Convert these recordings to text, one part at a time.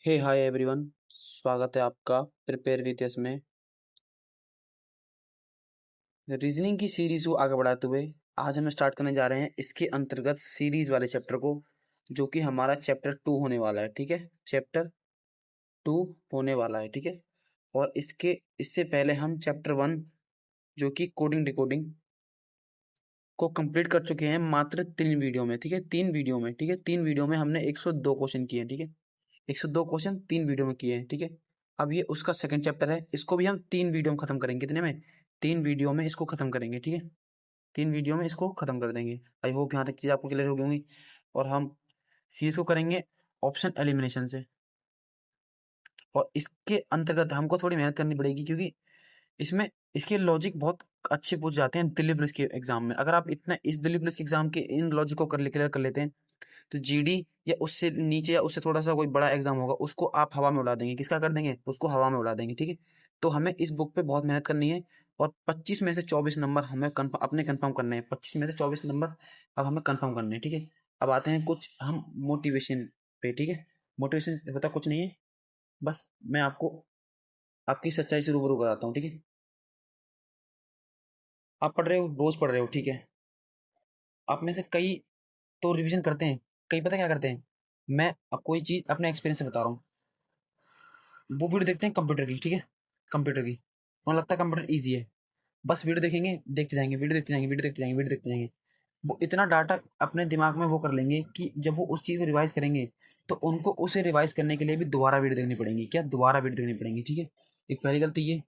हे hi everyone. स्वागत है आपका प्रिपेयर विथ यस में। रीजनिंग की सीरीज को आगे बढ़ाते हुए आज हम स्टार्ट करने जा रहे हैं इसके अंतर्गत सीरीज वाले चैप्टर को, जो कि हमारा चैप्टर 2 होने वाला है। ठीक है, चैप्टर 2 होने वाला है। ठीक है, और इससे पहले हम चैप्टर 1 जो कि कोडिंग डिकोडिंग को कंप्लीट कर चुके हैं मात्र 3 वीडियो में। ठीक है, 3 वीडियो में। ठीक है, 3 वीडियो में हमने 102 क्वेश्चन किए हैं। ठीक है, 102 क्वेश्चन 3 वीडियो में किए हैं। ठीक है, अब ये उसका सेकंड चैप्टर है, इसको भी हम 3 वीडियो में खत्म करेंगे। कितने में? 3 वीडियो में इसको खत्म करेंगे। ठीक है, 3 वीडियो में इसको खत्म कर देंगे। आई होप यहाँ तक चीज़ आपको क्लियर हो गई होंगी। और हम सीरीज को करेंगे ऑप्शन एलिमिनेशन से, और इसके अंतर्गत हमको थोड़ी मेहनत करनी पड़ेगी, क्योंकि इसमें इसके लॉजिक बहुत अच्छे पूछ जाते हैं दिल्ली पुलिस के एग्जाम में। अगर आप इतना इस दिल्ली पुलिस के एग्जाम के इन लॉजिक को क्लियर कर लेते हैं, तो जीडी या उससे नीचे या उससे थोड़ा सा कोई बड़ा एग्जाम होगा, उसको आप हवा में उड़ा देंगे। किसका कर देंगे? उसको हवा में उड़ा देंगे। ठीक है, तो हमें इस बुक पे बहुत मेहनत करनी है, और 25 में से 24 नंबर हमें अपने कंफर्म करने हैं। 25 में से 24 नंबर अब हमें कंफर्म करने हैं। ठीक है, अब आते हैं कुछ हम मोटिवेशन पे। ठीक है, मोटिवेशन होता कुछ नहीं है, बस मैं आपको आपकी सच्चाई से रूबरू कराता हूँ। ठीक है, आप पढ़ रहे हो, रोज पढ़ रहे हो। ठीक है, आप में से कई तो रिवीजन करते हैं, कई पता क्या करते हैं। मैं अब कोई चीज़ अपने एक्सपीरियंस से बता रहा हूँ, वो वीडियो देखते हैं कंप्यूटर की। ठीक है, कंप्यूटर की उन्हें लगता है कंप्यूटर ईजी है, बस वीडियो देखेंगे, देखते जाएंगे, वीडियो देखते जाएंगे, वीडियो देखते जाएंगे, वीडियो देखते जाएंगे। वो इतना डाटा अपने दिमाग में वो कर लेंगे कि जब वो उस चीज़ को रिवाइज करेंगे, तो उनको उसे रिवाइज करने के लिए भी दोबारा वीडियो देखनी पड़ेगी। क्या? दोबारा वीडियो देखनी पड़ेगी। ठीक है, एक पहली गलती ये।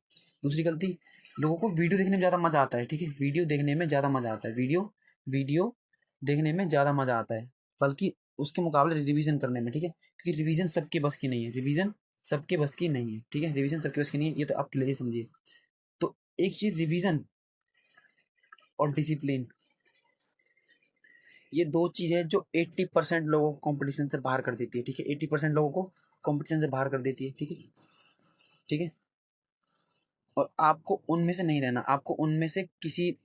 दूसरी गलती, लोगों को वीडियो देखने में ज़्यादा मज़ा आता है। ठीक है, वीडियो देखने में ज़्यादा मज़ा आता है, वीडियो वीडियो देखने में ज़्यादा मज़ा आता है, बल्कि उसके मुकाबले रिवीजन करने में। ठीक है, क्योंकि रिवीजन सबके बस की नहीं है, रिवीजन सबके बस की नहीं है। ठीक है, रिवीजन सबके बस की नहीं है, ये तो आप क्लियरली समझिए। तो एक चीज़ रिवीजन और डिसिप्लिन, ये दो चीज़ें जो 80% लोगों को कंपटीशन से बाहर कर देती है। ठीक है, 80% लोगों को कंपटीशन से बाहर कर देती है। ठीक है, ठीक है, और आपको उनमें से नहीं रहना, आपको उनमें से इन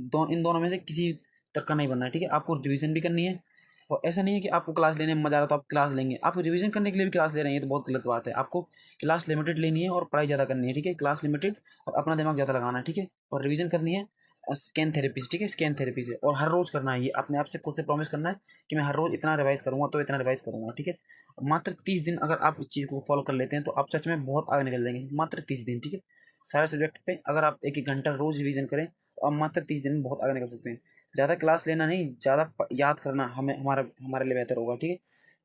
दोनों में से किसी तक का नहीं बनना है। ठीक है, आपको रिवीजन भी करनी है, और ऐसा नहीं है कि आपको क्लास लेने में मजा आ रहा तो आप क्लास लेंगे, आप रिवीजन करने के लिए भी क्लास ले रहे हैं, ये तो बहुत गलत बात है। आपको क्लास लिमिटेड लेनी है और पढ़ाई ज़्यादा करनी है। ठीक है, क्लास लिमिटेड और अपना दिमाग ज़्यादा लगाना है। ठीक है, और रिवीजन करनी है स्कैन थेरेपी से। ठीक है, स्कैन थेरेपी से, और हर रोज़ करना है। ये अपने आप से खुद से प्रॉमिस करना है कि मैं हर रोज़ इतना रिवाइज करूँगा, तो इतना रिवाइज करूँगा। ठीक है, मात्र 30 दिन अगर आप इस चीज़ को फॉलो कर लेते हैं, तो आप सच में बहुत आगे निकल जाएंगे। मात्र 30 दिन। ठीक है, सारे सब्जेक्ट पे अगर आप एक एक घंटा रोज़ रिवीजन करें, तो आप मात्र 30 दिन में बहुत आगे निकल सकते हैं। ज़्यादा क्लास लेना नहीं, ज़्यादा याद करना हमें हमारे लिए बेहतर होगा। ठीक है,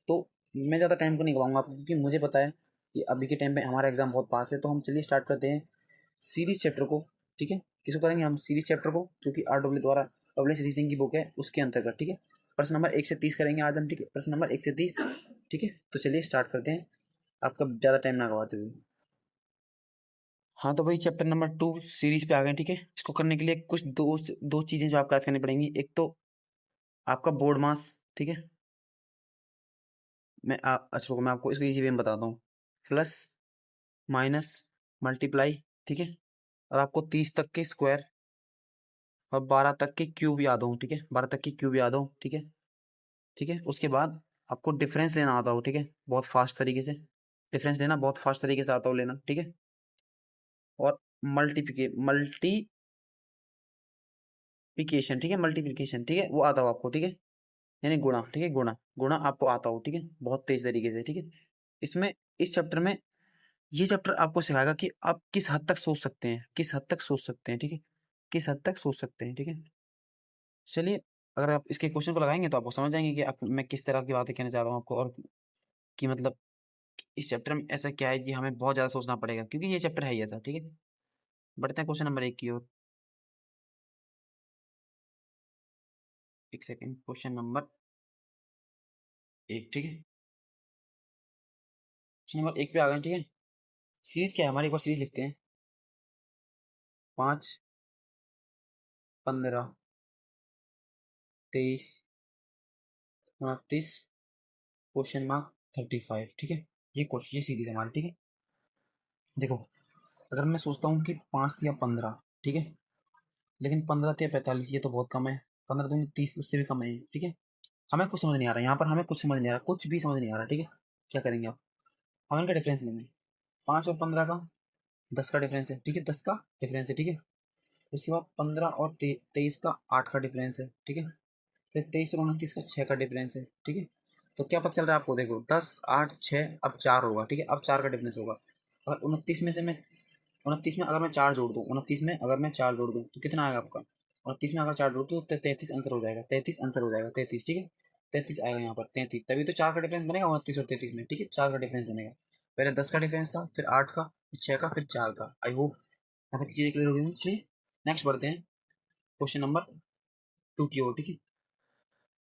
तो मैं ज़्यादा टाइम को नहीं गवाऊंगा आपको, क्योंकि मुझे पता है कि अभी के टाइम पे हमारा एग्ज़ाम बहुत पास है। तो हम चलिए स्टार्ट करते हैं सीरीज चैप्टर को। ठीक है, किसको करेंगे हम? सीरीज चैप्टर को, जो कि RW द्वारा पब्लिश रीजनिंग की बुक है, उसके अंतर्गत। ठीक है, प्रश्न नंबर 1 से 30 करेंगे आज हम। ठीक है, प्रश्न नंबर 1 से 30। ठीक है, तो चलिए स्टार्ट करते हैं, आपका ज़्यादा टाइम ना गवाते हुए। हाँ, तो भाई चैप्टर नंबर 2 सीरीज पे आ गए। ठीक है, इसको करने के लिए कुछ दो चीज़ें जो आपको याद करनी पड़ेंगी। एक तो आपका बोर्ड मास। ठीक है, अच्छा रुको, मैं आपको इसको इजी वे में बताता हूँ। Plus, minus, multiply. ठीक है, और आपको 30 तक के स्क्वायर और 12 तक के क्यूब याद हो। ठीक है, 12 तक की क्यूब याद हो। ठीक है, ठीक है, उसके बाद आपको डिफरेंस लेना आता हो। ठीक है, बहुत फास्ट तरीके से डिफरेंस लेना, बहुत फास्ट तरीके से आता हो लेना। ठीक है, और मल्टीप्लिकेशन। ठीक है, मल्टीप्लिकेशन। ठीक है, वो आता हो आपको। ठीक है, यानी गुणा। ठीक है, गुणा गुणा आपको आता हो। ठीक है, बहुत तेज तरीके से। ठीक है, इसमें इस चैप्टर में ये चैप्टर आपको सिखाएगा कि आप किस हद तक सोच सकते हैं, किस हद तक सोच सकते हैं। ठीक है, किस हद तक सोच सकते हैं। ठीक है, चलिए, अगर आप इसके क्वेश्चन को लगाएंगे तो आपको समझ जाएंगे कि आप मैं किस तरह की बातें कहना चाह रहा हूँ आपको, और कि मतलब इस चैप्टर में ऐसा क्या है कि हमें बहुत ज़्यादा सोचना पड़ेगा, क्योंकि ये चैप्टर है ही ऐसा। ठीक है, बढ़ते हैं क्वेश्चन नंबर 1 की ओर। एक सेकेंड, क्वेश्चन नंबर 1। ठीक है, क्वेश्चन नंबर 1 पे आ गए। ठीक है, सीरीज क्या है हमारी, एक बार सीरीज लिखते हैं। 5, 15, 23, 29, क्वेश्चन मार्क 35। ठीक है, ये सीरीज है हमारी। ठीक है, देखो, अगर मैं सोचता हूँ कि 5 या 15। ठीक है, लेकिन 15 या 45 ये तो बहुत कम है। 15 दूनी 30, उससे भी कम है। ठीक है, हमें कुछ समझ नहीं आ रहा, यहाँ पर हमें कुछ समझ नहीं आ रहा, कुछ भी समझ नहीं आ रहा। ठीक है, क्या करेंगे आप? हम इनका डिफरेंस लेंगे। 5 और 15 का 10 का डिफरेंस है, ठीक है, 10 का डिफरेंस है, ठीक है। इसके बाद 15 और 23 का 8 का डिफरेंस है, ठीक है। फिर 23 और 29 का 6 का डिफरेंस है, ठीक है। तो क्या पता चल रहा है आपको, देखो 10 8 6 अब 4 होगा, ठीक है, अब 4 का डिफरेंस होगा। और 29 में से मैं 29 में अगर मैं 4 जोड़ दूँ, 29 में अगर मैं 4 जोड़ दूँ तो कितना आएगा आपका? 29 में अगर 4 जोड़ दूँ तो 33 आंसर हो जाएगा, 33 आंसर हो जाएगा, 33, ठीक है। 33 आएगा यहाँ पर, 33, तभी तो 4 का डिफरेंस बनेगा 29 और 33 में, ठीक है, 4 का डिफरेंस बनेगा। पहले 10 का डिफरेंस था, फिर 8 का, फिर 6 का, फिर 4 का। आई होप यहाँ तक चीज़ें क्लियर हो गई। चलिए नेक्स्ट बढ़ते हैं क्वेश्चन नंबर 2 की ओर, ठीक है।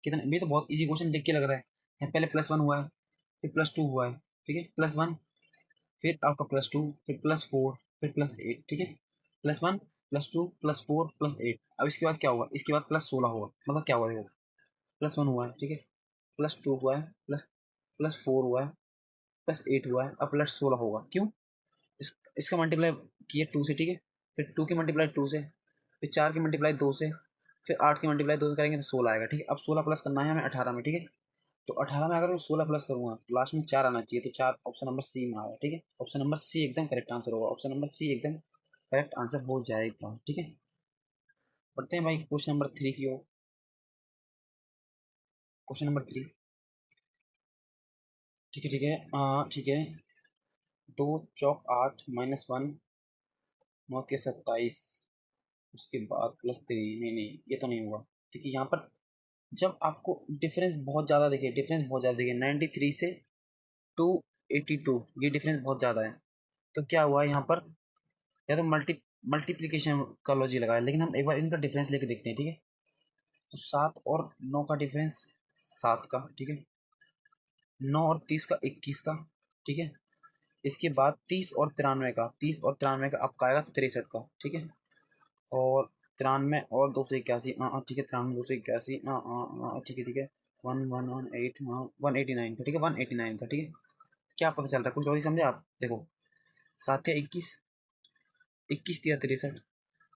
कितना, ये तो बहुत इजी क्वेश्चन देख के लग रहा है। यहाँ पहले +1 हुआ है, फिर +2 हुआ है, ठीक है, +1, फिर आपका +2, फिर +4, फिर +8, ठीक है। +1 +2 +4 +8। अब इसके बाद क्या होगा? इसके बाद +16 होगा। मतलब क्या हुआ देखो, +1 हुआ है, ठीक है, +2 हुआ है, +4 हुआ है, +8 हुआ है, अब +16 होगा। क्यों? इसका मल्टीप्लाई किया 2 से, ठीक है, फिर 2 की मल्टीप्लाई 2 से, फिर 4 की मल्टीप्लाई 2 से, फिर 8 की मल्टीप्लाई 2 से करेंगे तो 16 आएगा, ठीक है। अब 16 प्लस करना है हमें 18 में, ठीक है। तो 18 में अगर मैं 16 प्लस करूंगा तो लास्ट में 4 आना चाहिए, तो 4 ऑप्शन नंबर सी में आया, ठीक है। ऑप्शन नंबर सी एकदम करेक्ट आंसर होगा, ऑप्शन नंबर सी एकदम करेक्ट आंसर हो जाएगा, ठीक है। पढ़ते हैं भाई क्वेश्चन नंबर 3 की ओर। क्वेश्चन नंबर 3, ठीक है, ठीक है, ठीक है। 2 चौक 8 -1 9 के 27, उसके बाद +3, नहीं नहीं ये तो नहीं हुआ। देखिए यहाँ पर जब आपको डिफरेंस बहुत ज़्यादा, देखिए डिफरेंस बहुत ज़्यादा, देखिए 93 से 282, ये डिफरेंस बहुत ज़्यादा है। तो क्या हुआ यहाँ पर, या तो मल्टीप्लीकेशन का लॉजिक लगाया, लेकिन हम एक बार इनका डिफरेंस लेके देखते हैं, ठीक है। तो 7 और 9 का डिफरेंस 7 का, ठीक है। 9 और 30 का 21 का, ठीक है। इसके बाद 30 और 93 का, 30 और 93 का आपका आएगा 63 का, ठीक है। और 93 और 281, ठीक है, 93 281, ठीक है, ठीक है। 1118, 189 का, ठीक है, 189 का, ठीक है। क्या पता चल रहा है, कुछ और ही समझे आप? देखो 7 या 21, 21 दिया 63,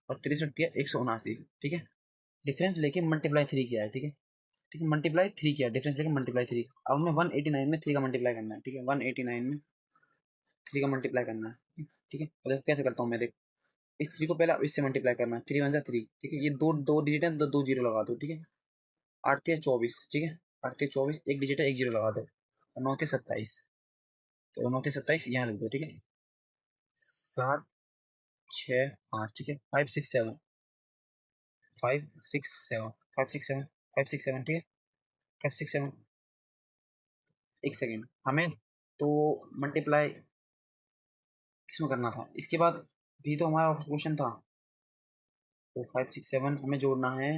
और 63 दिया 179, ठीक है। डिफरेंस लेके मल्टीप्लाई 3 किया है, ठीक है, ठीक है, मल्टीप्लाई 3 किया, डिफरेंस लेके मल्टीप्लाई 3। अब हमें 189 में 3 का मल्टीप्लाई करना है, ठीक है, 189 में 3 का मल्टीप्लाई करना है, ठीक है। तो देखो कैसे करता हूँ मैं, देख इस 3 को पहले अब इससे मल्टीप्लाई करना है, 3 वन जा 3, ठीक है। ये दो दो डिजिट है तो 2 जीरो लगा दो, ठीक है। 8 × 24, ठीक है, 8 × 24 एक डिजिट है, एक जीरो लगा दो, और 9 × 27, तो 9 × 27 यहाँ लिख दो, ठीक है। 7 6 5, ठीक है, 5 6 7, 5 6 7, 5 6 7, 5 6 7, ठीक है, 5 6 7। एक सेकेंड, हमें तो मल्टीप्लाई किसमें करना था, इसके बाद भी तो हमारा क्वेश्चन था। तो 5 6 7 हमें जोड़ना है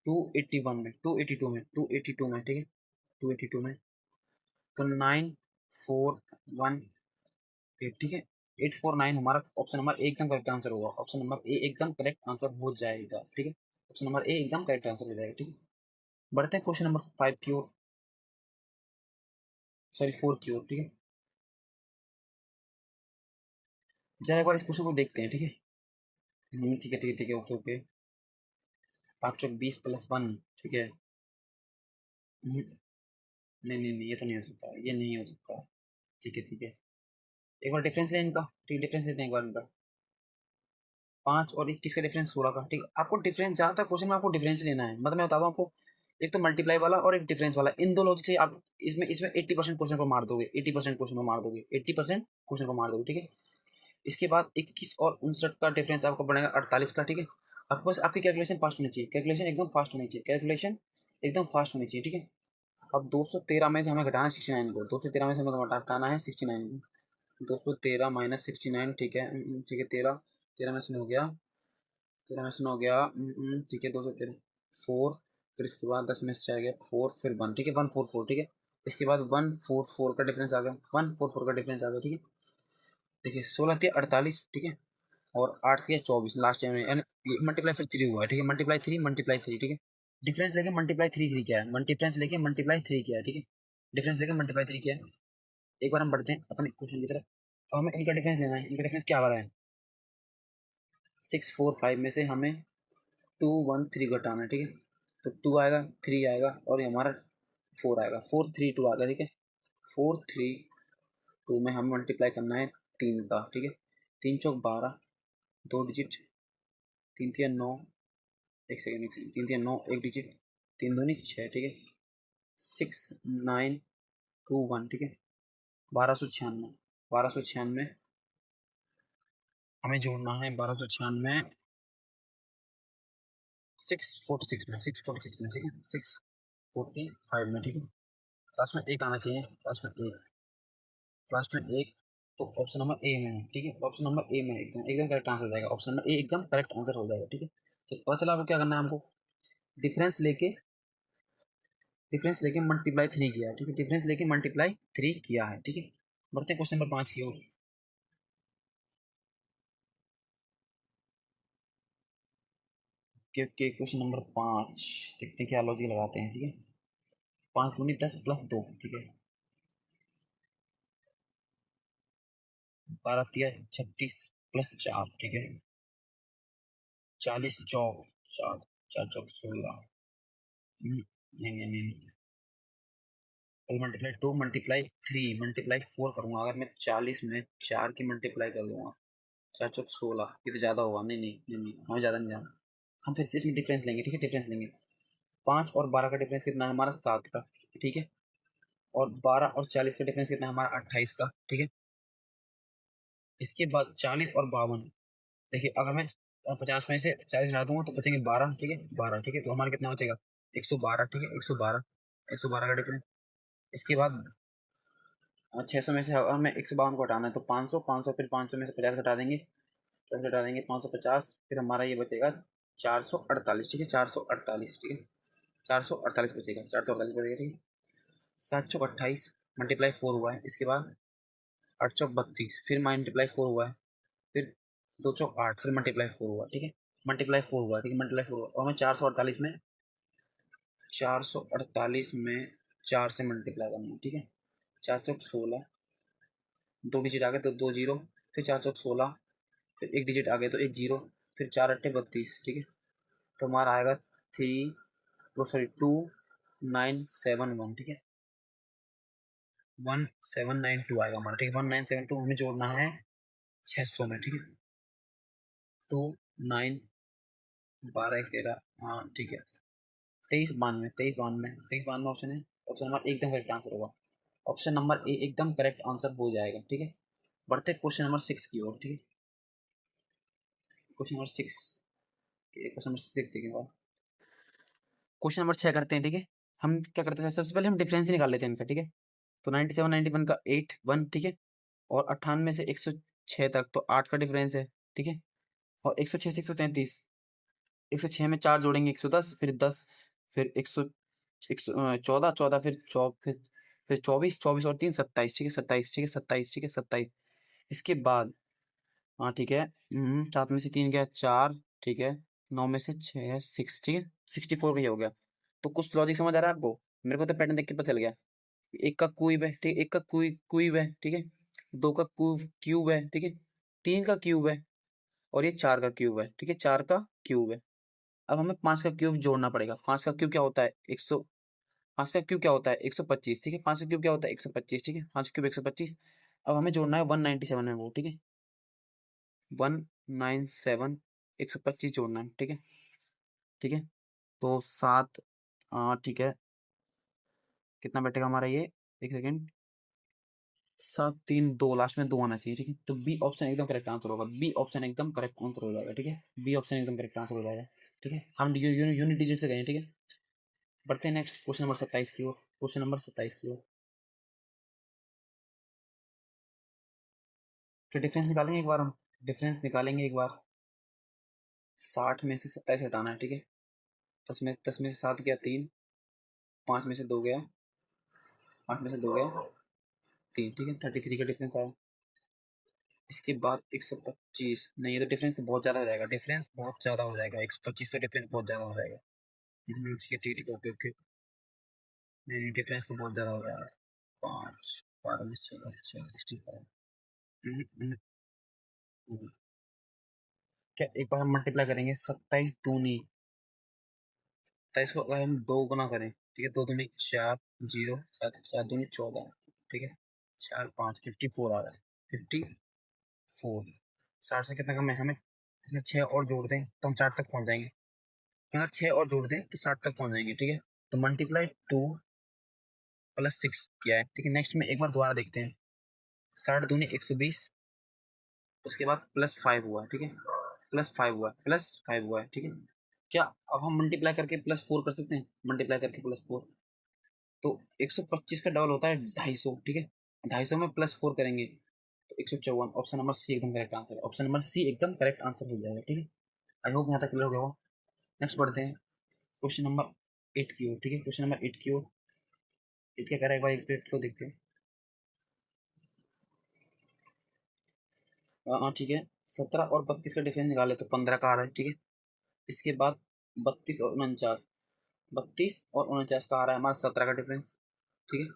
281 में, 282 में, 282 में, ठीक है, 282 में। तो 941, ठीक है, 849 हमारा ऑप्शन नंबर ए एकदम करेक्ट आंसर होगा, ऑप्शन नंबर ए एकदम करेक्ट आंसर हो जाएगा, ठीक है। ऑप्शन नंबर ए एकदम करेक्ट आंसर हो जाएगा, ठीक है। बढ़ते हैं क्वेश्चन नंबर 5 की ओर, सॉरी 4 की ओर, ठीक है। जरा एक बार इस क्वेश्चन को देखते हैं, ठीक है। ठीक है, ठीक है, ठीक है, ओके ओके। 5 चौक 20 + 1, ठीक है। नहीं नहीं नहीं, ये तो नहीं हो सकता, ये नहीं हो सकता, ठीक है, ठीक है। एक बार डिफरेंस लें इनका, ठीक है, डिफरेंस लेते हैं एक बार इनका। 5 और 21 का डिफरेंस 16 का, ठीक है। आपको डिफरेंस, जहाँ तक क्वेश्चन में आपको डिफरेंस लेना है, मतलब मैं बताता हूँ आपको, एक तो मल्टीप्लाई वाला और एक डिफरेंस वाला, इन दो लॉजिक से आप इसमें इसमें 80% क्वेश्चन को मार दोगे, 80% क्वेश्चन को मार दोगे, 80% क्वेश्चन को मार दोगे, ठीक है। इसके बाद 21 और 59 का डिफरेंस आपको पड़ेगा 48 का, ठीक है। आपके पास आपकी कैलकुलेशन फास्ट होनी चाहिए, कैलकुलेशन एकदम फास्ट होनी चाहिए, कैलकुलेशन एकदम फास्ट होनी चाहिए, ठीक है। अब 213 में से हमें घटाना है 69 को, 213 में से हमें घटाना है 69 को। 213 - 69, ठीक है, ठीक है, 13 13 में से हो गया, 13 में से हो गया, ठीक है, 213 4, फिर इसके बाद 10 में से गया 4, फिर 1, ठीक है, 144, ठीक है। इसके बाद 144 का डिफरेंस आ गया, 144 का डिफरेंस आ गया, ठीक है। देखिए 16 थी 48, ठीक है, और 8 थी 24 लास्ट टाइम में, मल्टीप्लाई फिर 3 हुआ है, ठीक है, मल्टीप्लाई 3, ठीक है। डिफरेंस लेके मल्टीप्लाई 3 किया है, डिफरेंस लेके मल्टीप्लाई 3 किया है, ठीक है। डिफरेंस लेके मल्टीप्लाई 3 किया है। एक बार हम बढ़ते हैं अपने क्वेश्चन की तरफ। तो हमें इनका डिफरेंस लेना है, इनका डिफरेंस क्या आ रहा है, 645 में से हमें 213 घटाना है, ठीक है। तो 2 आएगा, 3 आएगा, और ये हमारा 4 आएगा, 4 3 2 आएगा, ठीक है। 4 3 2 में हमें मल्टीप्लाई करना है 3 का, ठीक है। 3 चौक 12, 2 डिजिट, 3 तिया 9, एक सेकेंड, 3 तिया 9, एक डिजिट, 3 दूनी 6, ठीक है। 6921, ठीक है। 1296, 1296 हमें जोड़ना है, 1296 646 में, 646 में, ठीक है। 645 में, ठीक है। लास्ट में एक आना चाहिए, लास्ट में एक, लास्ट में एक। तो ऑप्शन नंबर ए में है, ठीक है। ऑप्शन नंबर ए में एकदम एकदम करेक्ट आंसर हो जाएगा, ऑप्शन नंबर ए एकदम करेक्ट आंसर हो जाएगा, ठीक है। तो पता चला आपको क्या करना है, हमको डिफरेंस लेके मल्टीप्लाई 3 किया है, ठीक है। डिफरेंस लेके मल्टीप्लाई 3 किया है, ठीक है। बढ़ते क्वेश्चन नंबर 5 की ओर। क्वेश्चन नंबर 5 देखते हैं क्या लॉजिक लगाते हैं, ठीक है। 5 दूनी 10 प्लस 2, ठीक है। 12 तिया 36 प्लस 4, ठीक है। 40 चौक 4, 4 चौक 16। नहीं नहीं नहीं, मल्टीप्लाई 2 मल्टीप्लाई 3 मल्टीप्लाई 4 करूंगा। अगर मैं 40 में 4 की मल्टीप्लाई कर दूंगा, 4 चौक 16, ये तो ज़्यादा होगा। नहीं नहीं नहीं नहीं, हमें ज़्यादा नहीं जाना। हम फिर से इसमें डिफरेंस लेंगे, ठीक है। डिफरेंस लेंगे 5 और 12 का डिफरेंस कितना है हमारा, 7 का, ठीक है। और 12 और 40 का डिफरेंस कितना है हमारा, 28 का, ठीक है। इसके बाद 40 और 52, देखिए अगर मैं 50 में से 40 हटा दूंगा तो बचेंगे 12, ठीक है। 12, ठीक है। तो हमारा कितना बचेगा, 112, ठीक है। 112, 112 का डिफरेंस। इसके बाद 600 में से हमें 152 को हटाना है, तो 500, 500 फिर 500 में से 50 हटा देंगे, 50 हटा देंगे, 550, फिर हमारा ये बचेगा 448, ठीक है। 448, ठीक है। 448 बचेगा, 448 बचेगा, ठीक है। 728 मल्टीप्लाई 4 हुआ है। इसके बाद 832, फिर मल्टीप्लाई 4 हुआ है। फिर 2 चौक 8, फिर मल्टीप्लाई 4 हुआ, ठीक है। मल्टीप्लाई 4 हुआ, ठीक है। मल्टीप्लाई 4 हुआ और हमें 448 में 4 से मल्टीप्लाई करना है, ठीक है। 4 चौक 16, 2 डिजिट आ गए तो 2 जीरो, फिर 4 चौक 16, फिर एक डिजिट आ गए तो एक जीरो, फिर 4 अट्ठे 32, ठीक है। तो हमारा आएगा 2971, ठीक है। 1792 आएगा हमारा, ठीक है। 1972 हमें जोड़ना है 600 में, ठीक है। तो 9 12 13, हाँ ठीक है। 2392, 2392, 2392 ऑप्शन है। ऑप्शन नंबर एकदम करेक्ट आंसर होगा, ऑप्शन नंबर ए एकदम करेक्ट आंसर हो जाएगा, ठीक है। बढ़ते क्वेश्चन नंबर 6 की ओर, ठीक है। क्वेश्चन नंबर 6, क्वेश्चन नंबर 6 देखते हैं। क्वेश्चन नंबर 6 करते हैं, ठीक है। हम क्या करते हैं, सबसे पहले हम डिफरेंस ही निकाल लेते हैं इनका, ठीक है। तो 97 91 का 8 1, ठीक है। और 98 से 106 तक तो 8 का डिफरेंस है, ठीक है। और 106 से 133, 106 में 4 जोड़ेंगे 110, फिर 10, फिर 114, 14, फिर 24, 24 और 3 27, ठीक है। 27, ठीक है। 27, ठीक है। 27, इसके बाद हाँ ठीक है। 7 में से 3 गया 4, ठीक है। 9 में से 6 6, ठीक है। 64 का ही हो गया। तो कुछ लॉजिक समझ आ रहा है आपको, मेरे को तो पैटर्न देख के पता चल गया। एक का क्यूब है, ठीक है। एक का क्यूब है, ठीक है। 2 का क्यूब है, ठीक है। 3 का क्यूब है, और ये 4 का क्यूब है, ठीक है। 4 का क्यूब है। अब हमें 5 का क्यूब जोड़ना पड़ेगा। 5 का क्यूब क्या होता है, 100। 5 का क्यूब क्या होता है, 125, ठीक है। 5 का क्यूब क्या होता है, 125, ठीक है। 5 क्यूब 125। अब हमें जोड़ना है 197 में वो, ठीक है। 197, 125 जोड़ना है, ठीक है। ठीक है। तो 7, ठीक है। कितना बैठेगा हमारा ये, एक सेकेंड, 7 3 2, लास्ट में 2 आना चाहिए, ठीक है। तो बी ऑप्शन एकदम करेक्ट आंसर होगा, बी ऑप्शन एकदम करेक्ट आंसर हो जाएगा, ठीक है। बी ऑप्शन एकदम करेक्ट आंसर हो जाएगा, ठीक है। हम यूनिट डिजिट से गए, ठीक है। बढ़ते हैं नेक्स्ट क्वेश्चन नंबर 27 की ओर, क्वेश्चन नंबर 27 की ओर। तो डिफरेंस निकालेंगे एक बार, हम डिफरेंस निकालेंगे एक बार। 60 में से 27 हटाना है, ठीक है। 10 में से 7 गया 3, 5 में से 2 गया, 8 में से 2 गया 3, ठीक है। 33 का डिफरेंस आया। इसके बाद 125, नहीं ये तो डिफरेंस तो बहुत ज़्यादा हो जाएगा, डिफरेंस बहुत ज़्यादा हो जाएगा, 125 पे डिफरेंस बहुत ज़्यादा हो जाएगा। ठीक है, ठीक है, ओके ओके। नहीं नहीं, डिफरेंस तो बहुत ज़्यादा हो रहा है। 5 12 6 65। क्या एक बार हम मल्टीप्लाई करेंगे, 27 दूनी 27 को अगर हम 2 गुना करें, ठीक है। 2 दूनी 4, 0 7, 7 दूनी 14, ठीक है। 4 5 54 आ रहा है, 54। 60 से कितना कम है हमें, इसमें 6 और जोड़ दें तो हम 60 तक पहुंच जाएंगे। अगर 6 और जोड़ दें तो 60 तक पहुंच जाएंगे, ठीक है। तो मल्टीप्लाई 2 प्लस 6 किया है, ठीक है। नेक्स्ट में एक बार दोबारा देखते हैं। 60 दूनी 120, उसके बाद प्लस 5 हुआ, ठीक है। प्लस 5 हुआ, प्लस 5 हुआ है, ठीक है। क्या अब हम मल्टीप्लाई करके प्लस 4 कर सकते हैं? मल्टीप्लाई करके प्लस 4, तो 125 का डबल होता है 250, ठीक है। 250 में प्लस 4 करेंगे तो 154। ऑप्शन नंबर सी एकदम करेक्ट आंसर है। ऑप्शन नंबर सी एकदम करेक्ट आंसर हो जाएगा, ठीक है। आई होप यहाँ तक क्लियर हो गया हो। नेक्स्ट बढ़ते हैं क्वेश्चन नंबर 8 की ओर, ठीक है। क्वेश्चन नंबर 8 की ओर, 8 क्या कह रहा है एक बार 8 को देखते हैं। हाँ ठीक है। 17 और 32 का डिफरेंस निकाले तो 15 का आ रहा है, ठीक है। इसके बाद 32 और 49, 32 और 49 का आ रहा है हमारा 17 का डिफरेंस, ठीक है।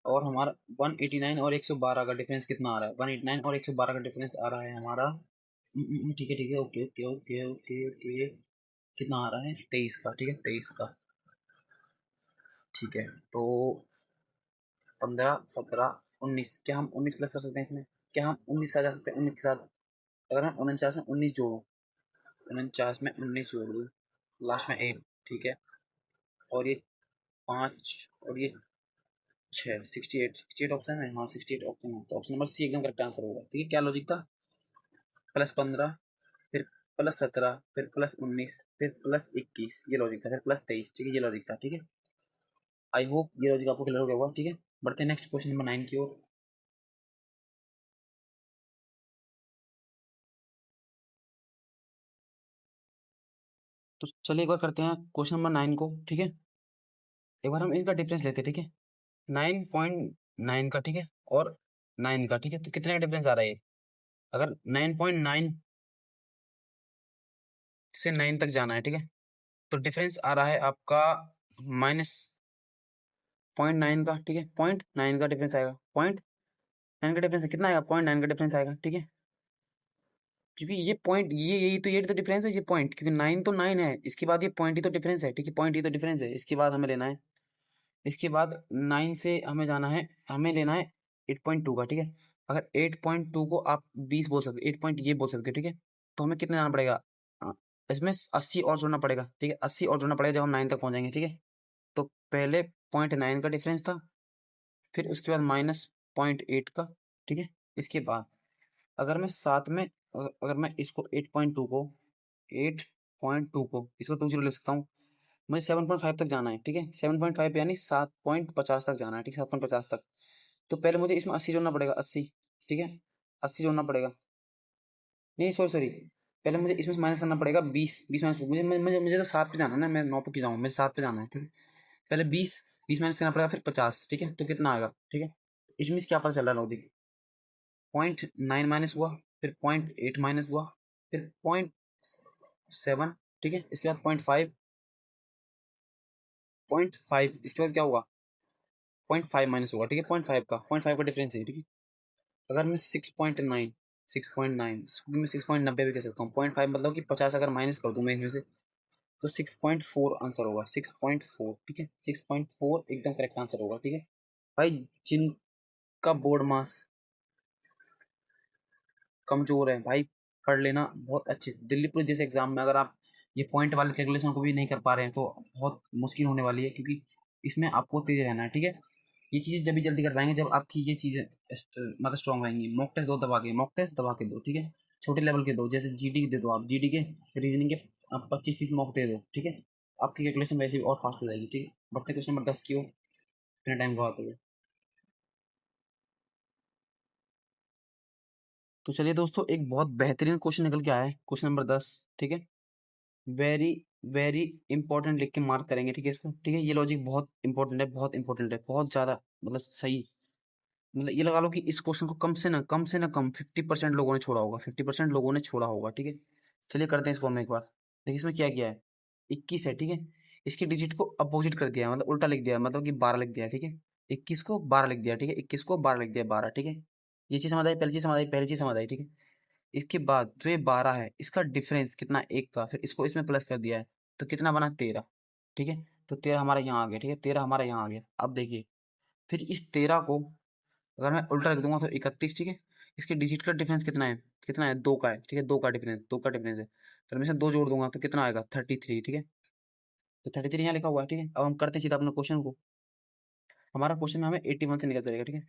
और हमारा 189 और 112 का डिफरेंस कितना आ रहा है? 189 और 112 का डिफरेंस आ रहा है हमारा, ठीक है ठीक है, okay okay okay okay okay, कितना आ रहा है? 23 का, ठीक है, 23 का, ठीक है। तो 15 17 19, क्या हम 19 प्लस कर सकते हैं इसमें? क्या हम 19 से आ जा सकते हैं 19 के साथ? अगर हम 49 में 19 जोड़ो, 49 में 19 जोड़ दूँ, लास्ट में 8, ठीक है। और ये 5 और ये 6, 68 ऑप्शन है, हाँ 68 ऑप्शन है। तो ऑप्शन नंबर सी एकदम करेक्ट आंसर होगा, ठीक है। क्या लॉजिक था? प्लस 15, फिर प्लस 17, फिर प्लस 19, फिर प्लस 21, ये लॉजिक था, फिर प्लस 23, ठीक है, ये लॉजिक था, ठीक है। आई होप ये लॉजिक आपको क्लियर हो गया होगा, ठीक है। बढ़ते हैं नेक्स्ट क्वेश्चन नंबर 9 की ओर। तो चलिए एक बार करते हैं क्वेश्चन नंबर 9 को, ठीक है। एक बार हम इनका डिफरेंस लेते हैं, ठीक है। 9.9 का, ठीक है, और 9 का, ठीक है। तो कितने का डिफरेंस आ रहा है ये? अगर 9.9 से 9 तक जाना है, ठीक है, तो डिफरेंस आ रहा है आपका माइनस 0.9 का, ठीक है। 0.9 का डिफरेंस आएगा, 0.9 का डिफरेंस कितना आएगा? 0.9 का डिफरेंस आएगा, ठीक है। क्योंकि ये पॉइंट, ये तो डिफरेंस है, ये पॉइंट, क्योंकि 9 तो 9 है, इसके बाद ये पॉइंट ही तो डिफरेंस है, ठीक है। पॉइंट ही तो डिफरेंस है, इसके बाद हमें लेना है, इसके बाद 9 से हमें जाना है, हमें लेना है 8.2 का, ठीक है। अगर 8.2 को आप 20 बोल सकते, 8 पॉइंट ये बोल सकते, ठीक है। तो हमें कितना जाना पड़ेगा? अ, इसमें 80 और जोड़ना पड़ेगा, ठीक है। 80 और जोड़ना पड़ेगा जब हम 9 तक पहुंचेंगे, ठीक है। तो पहले 0.9 का डिफरेंस था, फिर उसके बाद माइनस 0.8 का, ठीक है। इसके बाद अगर मैं साथ में, अगर मैं इसको 8.2 को इसको 20 ले सकता हूँ। मुझे 7.5 तक जाना है, ठीक है। 7.5 यानी 7.50 तक जाना है, ठीक है, 7.50 तक। तो पहले मुझे इसमें 80 जोड़ना पड़ेगा, 80, ठीक है। 80 जोड़ना पड़ेगा, नहीं सॉरी सॉरी, पहले मुझे इसमें से माइनस करना पड़ेगा 20, 20 माइनस, मुझे तो 7 पे जाना है ना, मैं 9 पे क्यों जाऊँ, मुझे 7 पे जाना है, ठीक है। पहले 20, 20 माइनस करना पड़ेगा, फिर 50, ठीक है। तो कितना आएगा, ठीक है। इसमें से क्या पता चल रहा है लॉजिक? 0.9 माइनस हुआ, फिर 0.8 माइनस हुआ, फिर 0.7, ठीक है। इसके बाद 0.5, 0.5, इसके बाद क्या हुआ? 0.5 माइनस होगा, ठीक है। 0.5 का डिफरेंस है, ठीक है। अगर मैं 6.9, 6.9 मैं 6.90 भी कह सकता हूँ। 0.5 मतलब कि 50 अगर माइनस कर दूँ मैं इसमें से, तो 6.4 आंसर होगा, 6.4, ठीक है। 6.4 एकदम करेक्ट आंसर होगा, ठीक है। भाई जिनका बोर्ड मास कमजोर है भाई, पढ़ लेना बहुत अच्छे से। दिल्ली पुलिस जैसे एग्जाम में अगर आप ये पॉइंट वाले कैलकुलेशन को भी नहीं कर पा रहे हैं तो बहुत मुश्किल होने वाली है, क्योंकि इसमें आपको तेज रहना है, ठीक है। ये चीज़ें जब भी जल्दी कर पाएंगे जब आपकी ये चीज़ें मतलब स्ट्रॉन्ग रहेंगी। मॉक टेस्ट दो दबा के, मॉक टेस्ट दबा के दो, ठीक है। छोटे लेवल के दो, जैसे जीडी दे दो, आप जीडी के रीजनिंग के आप 25-30 मॉक दे दो, ठीक है। आपकी कैलकुलेशन वैसे भी और फास्ट हो जाएगी, ठीक है। बढ़ते क्वेश्चन नंबर 10 की हो, इतना टाइम बहुत हो गया। तो चलिए दोस्तों, एक बहुत बेहतरीन क्वेश्चन निकल के आया है, क्वेश्चन नंबर 10, ठीक है। वेरी वेरी इंपॉर्टेंट लिख के मार्क करेंगे, ठीक है इसको, ठीक है। ये लॉजिक बहुत इंपॉर्टेंट है, बहुत इंपॉर्टेंट है, बहुत ज़्यादा, मतलब सही। मतलब ये लगा लो कि इस क्वेश्चन को कम 50% लोगों ने छोड़ा होगा, 50% लोगों ने छोड़ा होगा, ठीक है। चलिए करते हैं इसको हम एक बार। देखिए इसमें क्या किया है, 21 है, ठीक है। इसके डिजिट को अपोजिट कर दिया है, मतलब उल्टा लिख दिया है, मतलब कि 12 लिख दिया है, ठीक है। 21 को 12 लिख दिया, ठीक है। 21 को 12 लिख दिया, 12, ठीक है। ये चीज़ समझ आई, पहली चीज़ समझ आई, पहली चीज़ समझ आई, ठीक है। इसके बाद जो ये 12 है, इसका डिफरेंस कितना, एक का, फिर इसको इसमें प्लस कर दिया है, तो कितना बना? 13, ठीक है। तो 13 हमारा यहाँ आ गया, ठीक है। 13 हमारा यहाँ आ गया। अब देखिए, फिर इस 13 को अगर मैं उल्टा रख दूंगा तो 31, ठीक है। इसके डिजिट का डिफरेंस कितना है? कितना है? 2 का है, ठीक है। 2 का डिफरेंस है। तो मैं इसमें 2 जोड़ दूंगा तो कितना आएगा? 33, ठीक है। तो 33 यहाँ लिखा हुआ है, ठीक है। अब हम करते हैं सीधा अपने क्वेश्चन को। हमारा क्वेश्चन में हमें 81 से निकल जाएगा, ठीक है।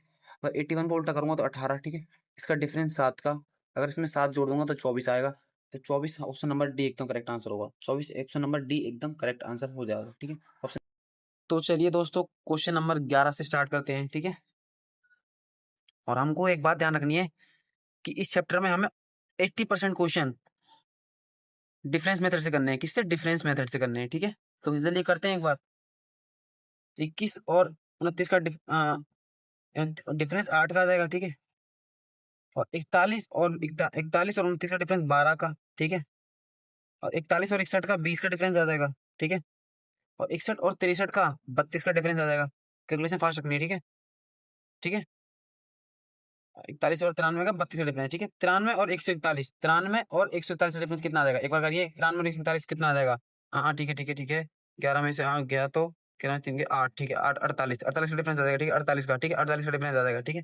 अगर 81 को उल्टा करूंगा तो 18, ठीक है। इसका डिफरेंस 7 का, अगर इसमें 7 जोड़ दूंगा तो 24 आएगा। तो 24 ऑप्शन नंबर डी एकदम करेक्ट आंसर होगा। 24 ऑप्शन नंबर डी एकदम करेक्ट आंसर हो जाएगा, ठीक है। ऑप्शन। तो चलिए दोस्तों, क्वेश्चन नंबर 11 से स्टार्ट करते हैं, ठीक है। और हमको एक बात ध्यान रखनी है कि इस चैप्टर में हमें 80% क्वेश्चन डिफरेंस मेथड से करने हैं। किससे? डिफरेंस मेथड से करने हैं, ठीक है। तो जल्दी करते हैं एक बार। 21 और 29 का डिफरेंस 8 का आ जाएगा, ठीक है। और 41 और 29 का डिफरेंस 12 का, ठीक है। और 41 और 61 का 20 का डिफरेंस आ जाएगा, ठीक है। और 61 और 63 का 32 का डिफरेंस आ जाएगा। कैलकुलेशन फास्ट रखनी है, ठीक है। ठीक है। 41 और 93 का 32 का डिफरेंस, ठीक है। 93 और 141, 93 और 141 का डिफरेंस कितना आ जाएगा? एक बार करिए। 93 और 141 कितना आ जाएगा? हाँ हाँ, ठीक है, ठीक है, ठीक है। 11 में से हाँ गया तो 11 3 के 8, ठीक है। 8 48, 48 का डिफरेंस आ जाएगा, ठीक है। 48 का, ठीक है। 48 का डिफरेंस आ जाएगा, ठीक है।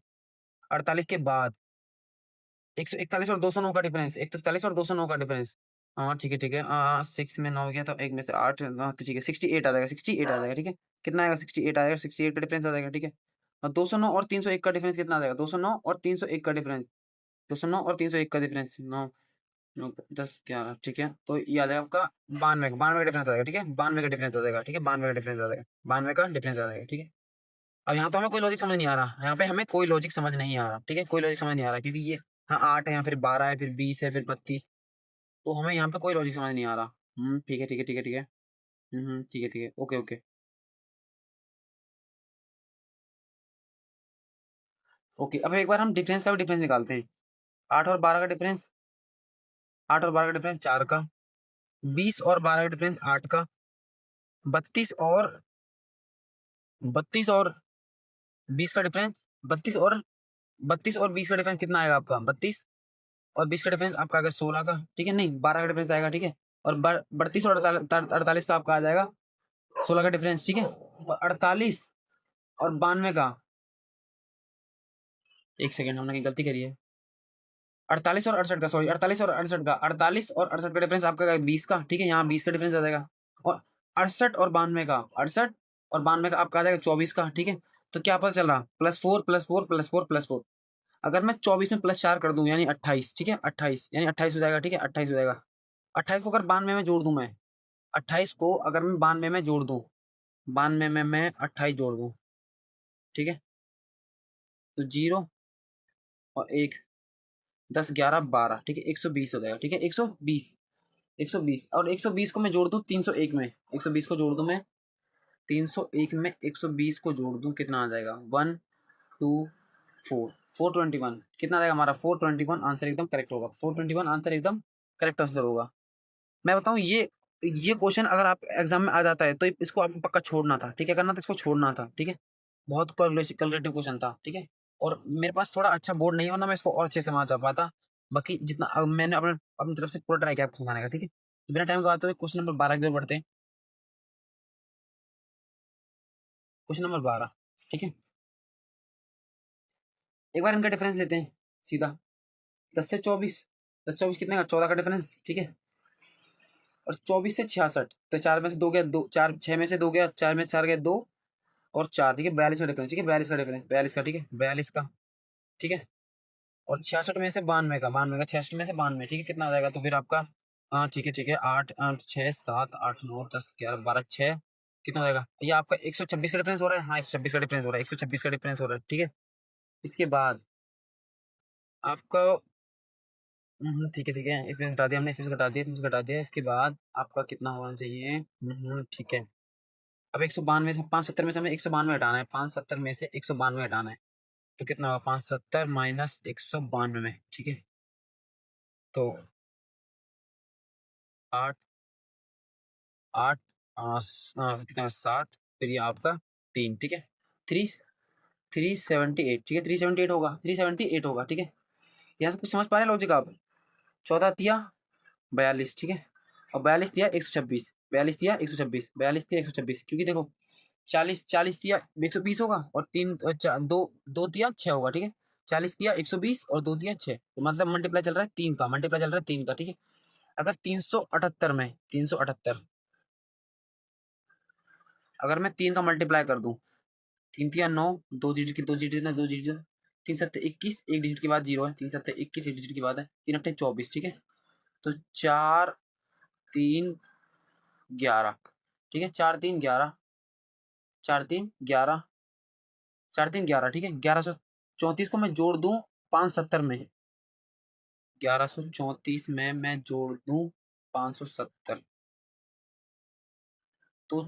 48 के बाद 141 और 209 का डिफरेंस, 141 और 209 का डिफरेंस। हाँ ठीक है, ठीक है। 6 में 9 गया तो एक में से 8, हाँ तो ठीक है। 68 आ जाएगा, 68 आ जाएगा, ठीक है। कितना आएगा? 68 आएगा। 68 का डिफरेंस आ जाएगा, ठीक है। और 209 और 301 का डिफरेंस कितना आ जाएगा? 209 और 301 का डिफरेंस, 209 और 301 का डिफरेंस 9 9 10 11, ठीक है। तो ये आ जाएगा आपका 92 का डिफरेंस आ जाएगा, ठीक है। 92 का डिफरेंस आ जाएगा, ठीक है। 92 का डिफरेंस आ जाएगा, 92 का डिफरेंस आ जाएगा, ठीक है। अब यहाँ तो हमें कोई लॉजिक समझ नहीं आ रहा, यहाँ पे हमें कोई लॉजिक समझ नहीं आ रहा, ठीक है। कोई लॉजिक समझ नहीं आ रहा क्योंकि ये हाँ 8 है, या फिर 12 है, फिर 20 है, फिर 32। तो हमें यहाँ पे कोई लॉजिक समझ नहीं आ रहा। ठीक है, ठीक है, ठीक है, ठीक है। ठीक है, ठीक है, ओके ओके। ओके, अब एक बार हम डिफरेंस का भी डिफरेंस निकालते हैं। 8 और 12 का डिफरेंस, 8 और 12 का डिफरेंस 4 का। 20 और 12 का डिफरेंस 8 का। 32 और 20 का डिफरेंस, 32 और 20 का डिफरेंस कितना आएगा आपका? 32 और 20 का डिफरेंस आपका आएगा 16 का, ठीक है। नहीं, 12 का डिफरेंस आएगा, ठीक है। और 32 और 48 का आपका आ जाएगा 16 का डिफरेंस, ठीक है। 48 और 92 का, एक सेकेंड, हमने गलती करी है। 48 और 68 का, सॉरी, 48 और 68 का, 48 और 68 का डिफरेंस आपका 20 का, ठीक है। यहाँ 20 का डिफरेंस आ जाएगा। और 68 और 92 का, 68 और 92 का आपका आ जाएगा 24 का, ठीक है। तो क्या पता चल रहा? +4 +4 +4 +4। अगर मैं 24 में +4 कर दूं यानी 28, ठीक है। 28 यानी 28 हो जाएगा, ठीक है। 28 हो जाएगा। 28 को अगर 92 में जोड़ दूं मैं, 28 को अगर मैं 92 में जोड़ दूं, 92 में मैं 28 जोड़ दूं, ठीक है। तो 0 और 1, 10 11 12, ठीक है। 120 हो जाएगा, ठीक है। 120, 120 और 120 को मैं जोड़ दूं 301 में, 120 को जोड़ दूं मैं 301 में, 120 को जोड़ दूं कितना आ जाएगा? 1 2 4 421, कितना आ जाएगा हमारा? 421 आंसर एकदम करेक्ट होगा। 421 आंसर एकदम करेक्ट आंसर होगा। मैं बताऊं, ये क्वेश्चन अगर आप एग्जाम में आ जाता है तो इसको आपको पक्का छोड़ना था, ठीक है। करना था, इसको छोड़ना था, ठीक है। बहुत कैलकुलेटिव क्वेश्चन था, ठीक है। और मेरे पास थोड़ा अच्छा बोर्ड नहीं, वरना मैं इसको और अच्छे से समझ पाता। बाकी जितना अब मैंने अपने अपनी तरफ से पूरा ट्राई किया आपको समझाने का, ठीक है। तो बिना टाइम गवाते हुए क्वेश्चन नंबर 12 की ओर बढ़ते हैं। क्वेश्चन नंबर 12, ठीक है। एक बार इनका डिफरेंस लेते हैं सीधा। 10 से 24, 10 24 कितने का? 14 का डिफरेंस, ठीक है। और 24 से 66, तो 4 में से 2 गया, 2 4 6 में से 2 गया, 4 में से 4 गया 2 और 4, ठीक है। 42 का डिफरेंस, ठीक है। 42 का डिफरेंस, 42 का, ठीक है। 42 का, ठीक है। और 66 में से 92 का, 92 का, 66 में से 92, ठीक है। कितना आ जाएगा? तो फिर आपका हाँ ठीक है, ठीक है। 8 8 6 7 8 9 10 11 12 6, कितना हो जाएगा? ये आपका 126 का डिफरेंस हो रहा है। हाँ, 126 का डिफरेंस हो रहा है, 126 का डिफरेंस हो रहा है, ठीक है। इसके बाद आपका ठीक है, ठीक है। इसमें घटा दिया हमने, इसमें से घटा दिया, इसमें से घटा दिया। इसके बाद आपका कितना होना चाहिए? ठीक है। अब 192 से 570 में से हमें 192 हटाना है, 570 में से 192 हटाना है। तो कितना होगा? 570 माइनस 192 में, ठीक है। तो 8 8 कितना? 7, फिर ये आपका 3, ठीक है। 3 378, ठीक है। 378 होगा, 378 होगा, ठीक है। यहाँ से कुछ समझ पा रहे हैं लॉजिक आप? 14 दिया 42, ठीक है। और 42 दिया 126, 42 दिया 126, 42 दिया 126, क्योंकि देखो 40 40 दिया 120 होगा, और दो दो दिया 6 होगा, ठीक है। 40 दिया 120 और 2 दिया 6, तो मतलब मल्टीप्लाई चल रहा है 3 का, मल्टीप्लाई चल रहा है 3 का, ठीक है। अगर 378 में 378, अगर मैं 3 का मल्टीप्लाई कर दूं, 3 तिया 9, 2 डिजिट की 2 डिजिट ना 2 डिजिट, 3 सत्ते 21, एक डिजिट के बाद 0 है, 3 सत्ते 21 एक डिजिट के बाद है, 3 अट्ठे 24, ठीक है। तो 4 3 11, ठीक है। 4 3 11, 4 3 11, 4 3 11, ठीक है। 1134 को मैं जोड़ दूं 570 में, 1134 में मैं जोड़ दूं 570, तो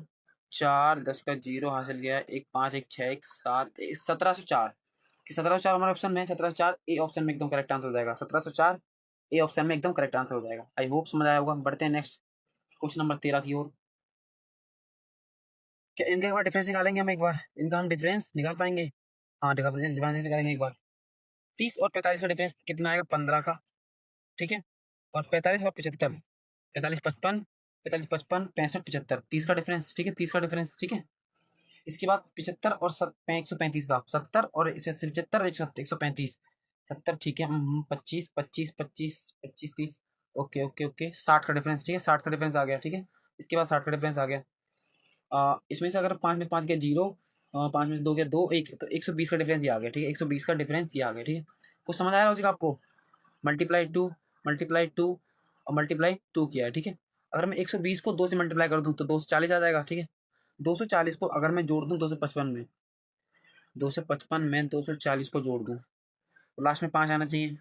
4 10 का 0 हासिल गया, 1 5 1 6 1 7 1704, कि 1704 हमारे ऑप्शन में है। 1704 ए ऑप्शन में एकदम करेक्ट आंसर हो जाएगा। 1704 ए ऑप्शन में एकदम करेक्ट आंसर हो जाएगा। आई होप समझ आया होगा। बढ़ते हैं नेक्स्ट क्वेश्चन नंबर 13 की ओर। क्या इनका एक बार डिफरेंस निकालेंगे हम, एक बार इनका हम डिफरेंस निकाल पाएंगे? हाँ निकालेंगे एक बार। 30 और 45 का डिफरेंस कितना आएगा? 15 का, ठीक है। और 45 और 75, 45 55, 45 55 65 75, 30 का डिफरेंस, ठीक है। 30 का डिफरेंस, ठीक है। इसके बाद 75 और 135 का, 70 और 75 135, 70, ठीक है। 25 25 25 25 30, ओके ओके ओके। 60 का डिफरेंस, ठीक है। 60 का डिफरेंस आ गया, ठीक है। इसके बाद 60 का डिफरेंस आ गया। इसमें से अगर 5 में 5 गया 0, 5 में से 2 गया 2, 1, तो 120 का डिफरेंस ये आ गया, ठीक है। 120 का डिफरेंस ये आ गया, ठीक है। कुछ समझ आया लॉजिक आपको? मल्टीप्लाई टू, मल्टीप्लाई टू और मल्टीप्लाई टू किया है, ठीक है। अगर मैं 120 को 2 से मल्टीप्लाई कर दूं तो 240 आ जाएगा, ठीक है। 240 को अगर मैं जोड़ दूं 255 में, 255 में 240 को जोड़ दूं, तो लास्ट में 5 आना चाहिए।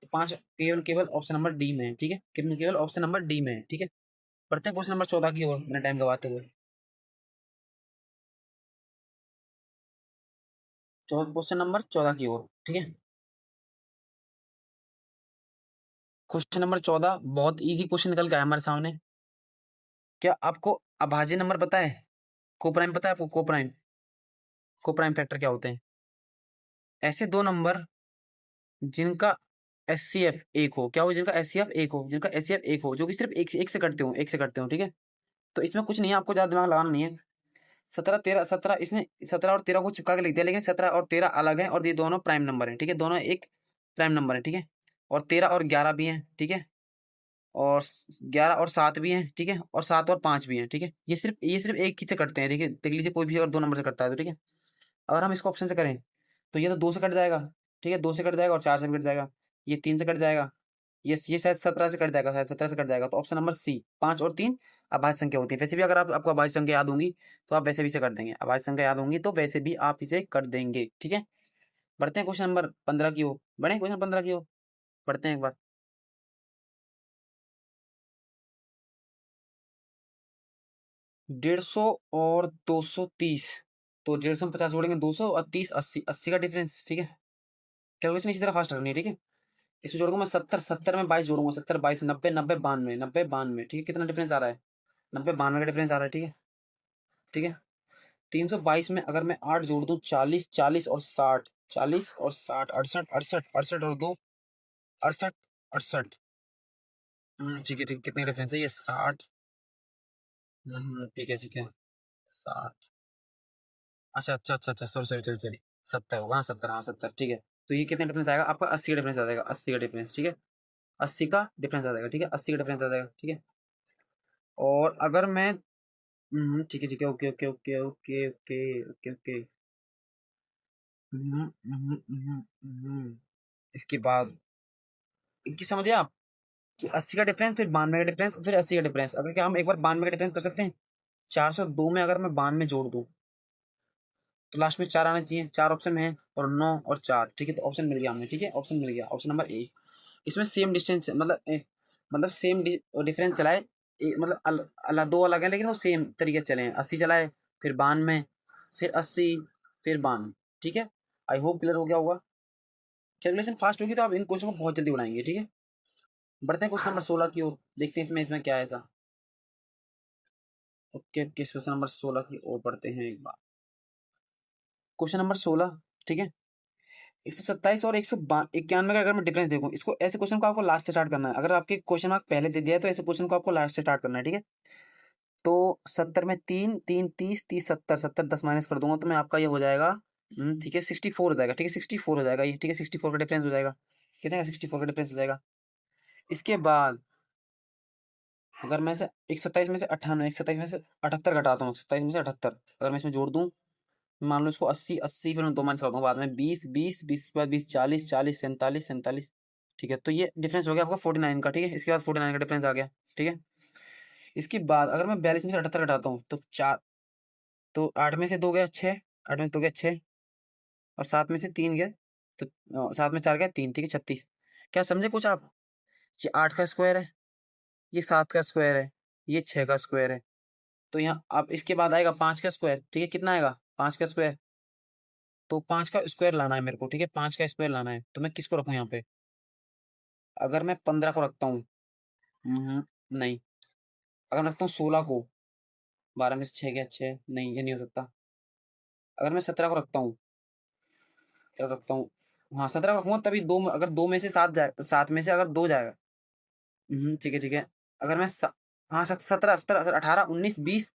तो 5 केवल केवल ऑप्शन नंबर डी में है, ठीक है। केवल केवल ऑप्शन नंबर डी में है, ठीक है। पढ़ते हैं क्वेश्चन नंबर 14 की ओर, मैंने टाइम गवाते हुए। क्वेश्चन नंबर 14 की ओर, ठीक है। क्वेश्चन नंबर 14 बहुत इजी क्वेश्चन निकल गया हमारे सामने। क्या आपको अभाज्य नंबर पता है? को प्राइम पता है आपको? को प्राइम, को प्राइम फैक्टर क्या होते हैं? ऐसे दो नंबर जिनका एचसीएफ एक हो, क्या हो? जिनका एचसीएफ एक हो, जिनका एचसीएफ एक हो, जो कि सिर्फ एक से कटते हो, एक से कटते हो, ठीक है। तो इसमें कुछ नहीं है, आपको ज्यादा दिमाग लगाना नहीं है। 17 13 17, इसने 17 और 13 को चिपका के लिख दिया, लेकिन 17 और 13 अलग है, और ये दोनों प्राइम नंबर है, ठीक है। दोनों एक प्राइम नंबर है, ठीक है। और 13 और 11 भी है, ठीक है। और 11 और 7 भी हैं, ठीक है। और 7 और 5 भी हैं, ठीक है। ये सिर्फ एक ही से कटते हैं, देखिए देख लीजिए, कोई भी और 2 नंबर से कटता है तो, ठीक है। अगर हम इसको ऑप्शन से करें तो ये तो 2 से कट जाएगा, ठीक है। 2 से कट जाएगा और 4 से भी कट जाएगा। ये 3 से कट जाएगा, ये शायद 17 से कट जाएगा, शायद 17 से कट जाएगा। तो ऑप्शन नंबर सी, 5 और 3 अभाज्य संख्या होती है। वैसे भी अगर आपको अभाज्य संख्या याद होंगी तो आप वैसे भी इसे कर देंगे। अभाज्य संख्या याद होंगी तो वैसे भी आप इसे कर देंगे, ठीक है। बढ़ते हैं क्वेश्चन नंबर 15 की ओर। बढ़े क्वेश्चन 15 की ओर, पढ़ते हैं एक बार। 150 और 230, तो 150 में 50 जोड़ेंगे 200, और 30 80, 80 का डिफरेंस, ठीक है। कैलकुलेशन इसी तरह फास्ट रखनी है, ठीक है। इसमें जोड़ूंगा मैं 70, 70 में 22 जोड़ूंगा, 70 22 90 90 92 90 92, ठीक है। कितना डिफरेंस आ रहा है? 90 92 का डिफरेंस आ रहा है, ठीक है। ठीक है। 322 में अगर मैं 8 जोड़ दूं, 40 40 और 60, 40 और 60, 68 68 68 और 2, 68 68, ठीक है, ठीक है। कितने डिफरेंस है ये? 60, ठीक है ठीक है। 60, अच्छा अच्छा अच्छा अच्छा, सॉरी सॉरी सॉरी सॉरी, 70 होगा, हाँ 70, हाँ 70, ठीक है। तो ये कितने डिफरेंस आएगा आपका? 80 का डिफरेंस आ जाएगा, 80 का डिफरेंस, ठीक है। 80 का डिफरेंस आ जाएगा, ठीक है। 80 का डिफरेंस आ जाएगा, ठीक है। और अगर मैं ठीक है ठीक है, okay okay okay okay okay okay okay. इसके बाद इक्कीस समझिए आप, कि 80 का डिफरेंस, फिर 92 का डिफरेंस, फिर 80 का डिफरेंस। अगर क्या हम एक बार 92 का डिफरेंस कर सकते हैं? 402 में अगर मैं 92 जोड़ दूं तो लास्ट में 4 आना चाहिए। 4 ऑप्शन में है, और 9 और 4, ठीक है। तो ऑप्शन मिल गया हमें, ठीक है। ऑप्शन मिल गया, ऑप्शन नंबर ए। इसमें सेम डिस्टेंस, मतलब सेम डिफरेंस चलाए, मतलब दो अलग है, लेकिन वो सेम तरीके से चले हैं। 80 चलाए, फिर 92, फिर 80, फिर 92, ठीक है। आई होप क्लियर हो गया होगा। कैलकुलेशन फास्ट होगी तो आप इन क्वेश्चन को बहुत जल्दी बनाएंगे, ठीक है। बढ़ते हैं क्वेश्चन नंबर 16 की ओर, देखते हैं इसमें क्या है ऐसा। ओके ओके, क्वेश्चन नंबर 16 की ओर बढ़ते हैं एक बार। क्वेश्चन नंबर 16, ठीक है। 127 और 191 का अगर मैं डिफरेंस देखूं, इसको ऐसे क्वेश्चन को आपको लास्ट से स्टार्ट करना है। अगर आपके क्वेश्चन मार्क पहले दे दिया है तो ऐसे क्वेश्चन को आपको लास्ट से स्टार्ट करना है, ठीक है। तो 70 में 3 3 30 30 70 70 10 माइनस कर दूंगा तो मैं आपका ये हो जाएगा ठीक है 64 हो जाएगा, ठीक है 64 हो जाएगा ये, ठीक है 64 का डिफरेंस हो जाएगा, कितने का 64 का डिफरेंस हो जाएगा। इसके बाद अगर मैं से 127 में से 98 127 में से 78 घटाता हूँ, 27 में से 78 अगर मैं इसमें जोड़ दूँ, मान लो इसको 80 80 फिर मैं 2 माइनस कर दूंगा बाद में 20 20 20 के बाद 20 40 40 47 47, ठीक है। तो ये डिफरेंस हो गया आपका 49 का, ठीक है। इसके बाद 49 का डिफरेंस आ गया, ठीक है। इसके बाद अगर मैं 42 में से 78 घटाता हूँ तो 4, तो 8 में से 2 गया 6, 8 में से 2 गया 6 और 7 में से 3 गया, तो 7 में 4 गया 3, ठीक है 36। क्या समझे कुछ आप? ये 8 का स्क्वायर है, ये 7 का स्क्वायर है, ये 6 का स्क्वायर है। तो यहाँ अब इसके बाद आएगा 5 का स्क्वायर, ठीक है कितना आएगा 5 का स्क्वायर, तो 5 का स्क्वायर लाना है मेरे को, ठीक है 5 का स्क्वायर लाना है। तो मैं किसको रखूँ यहाँ पे? अगर मैं 15 को रखता हूँ, नहीं, अगर मैं रखता हूँ 16 को, 12 में से 6 गया 6, नहीं ये नहीं हो सकता। अगर मैं 17 को रखता हूँ, क्या रखता हूँ, हाँ 17 को रखूंगा तभी दो, अगर 2 में से 7 जाए, 7 में से अगर 2 जाएगा, ठीक है ठीक है। अगर मैं हाँ 17 17 18 19 20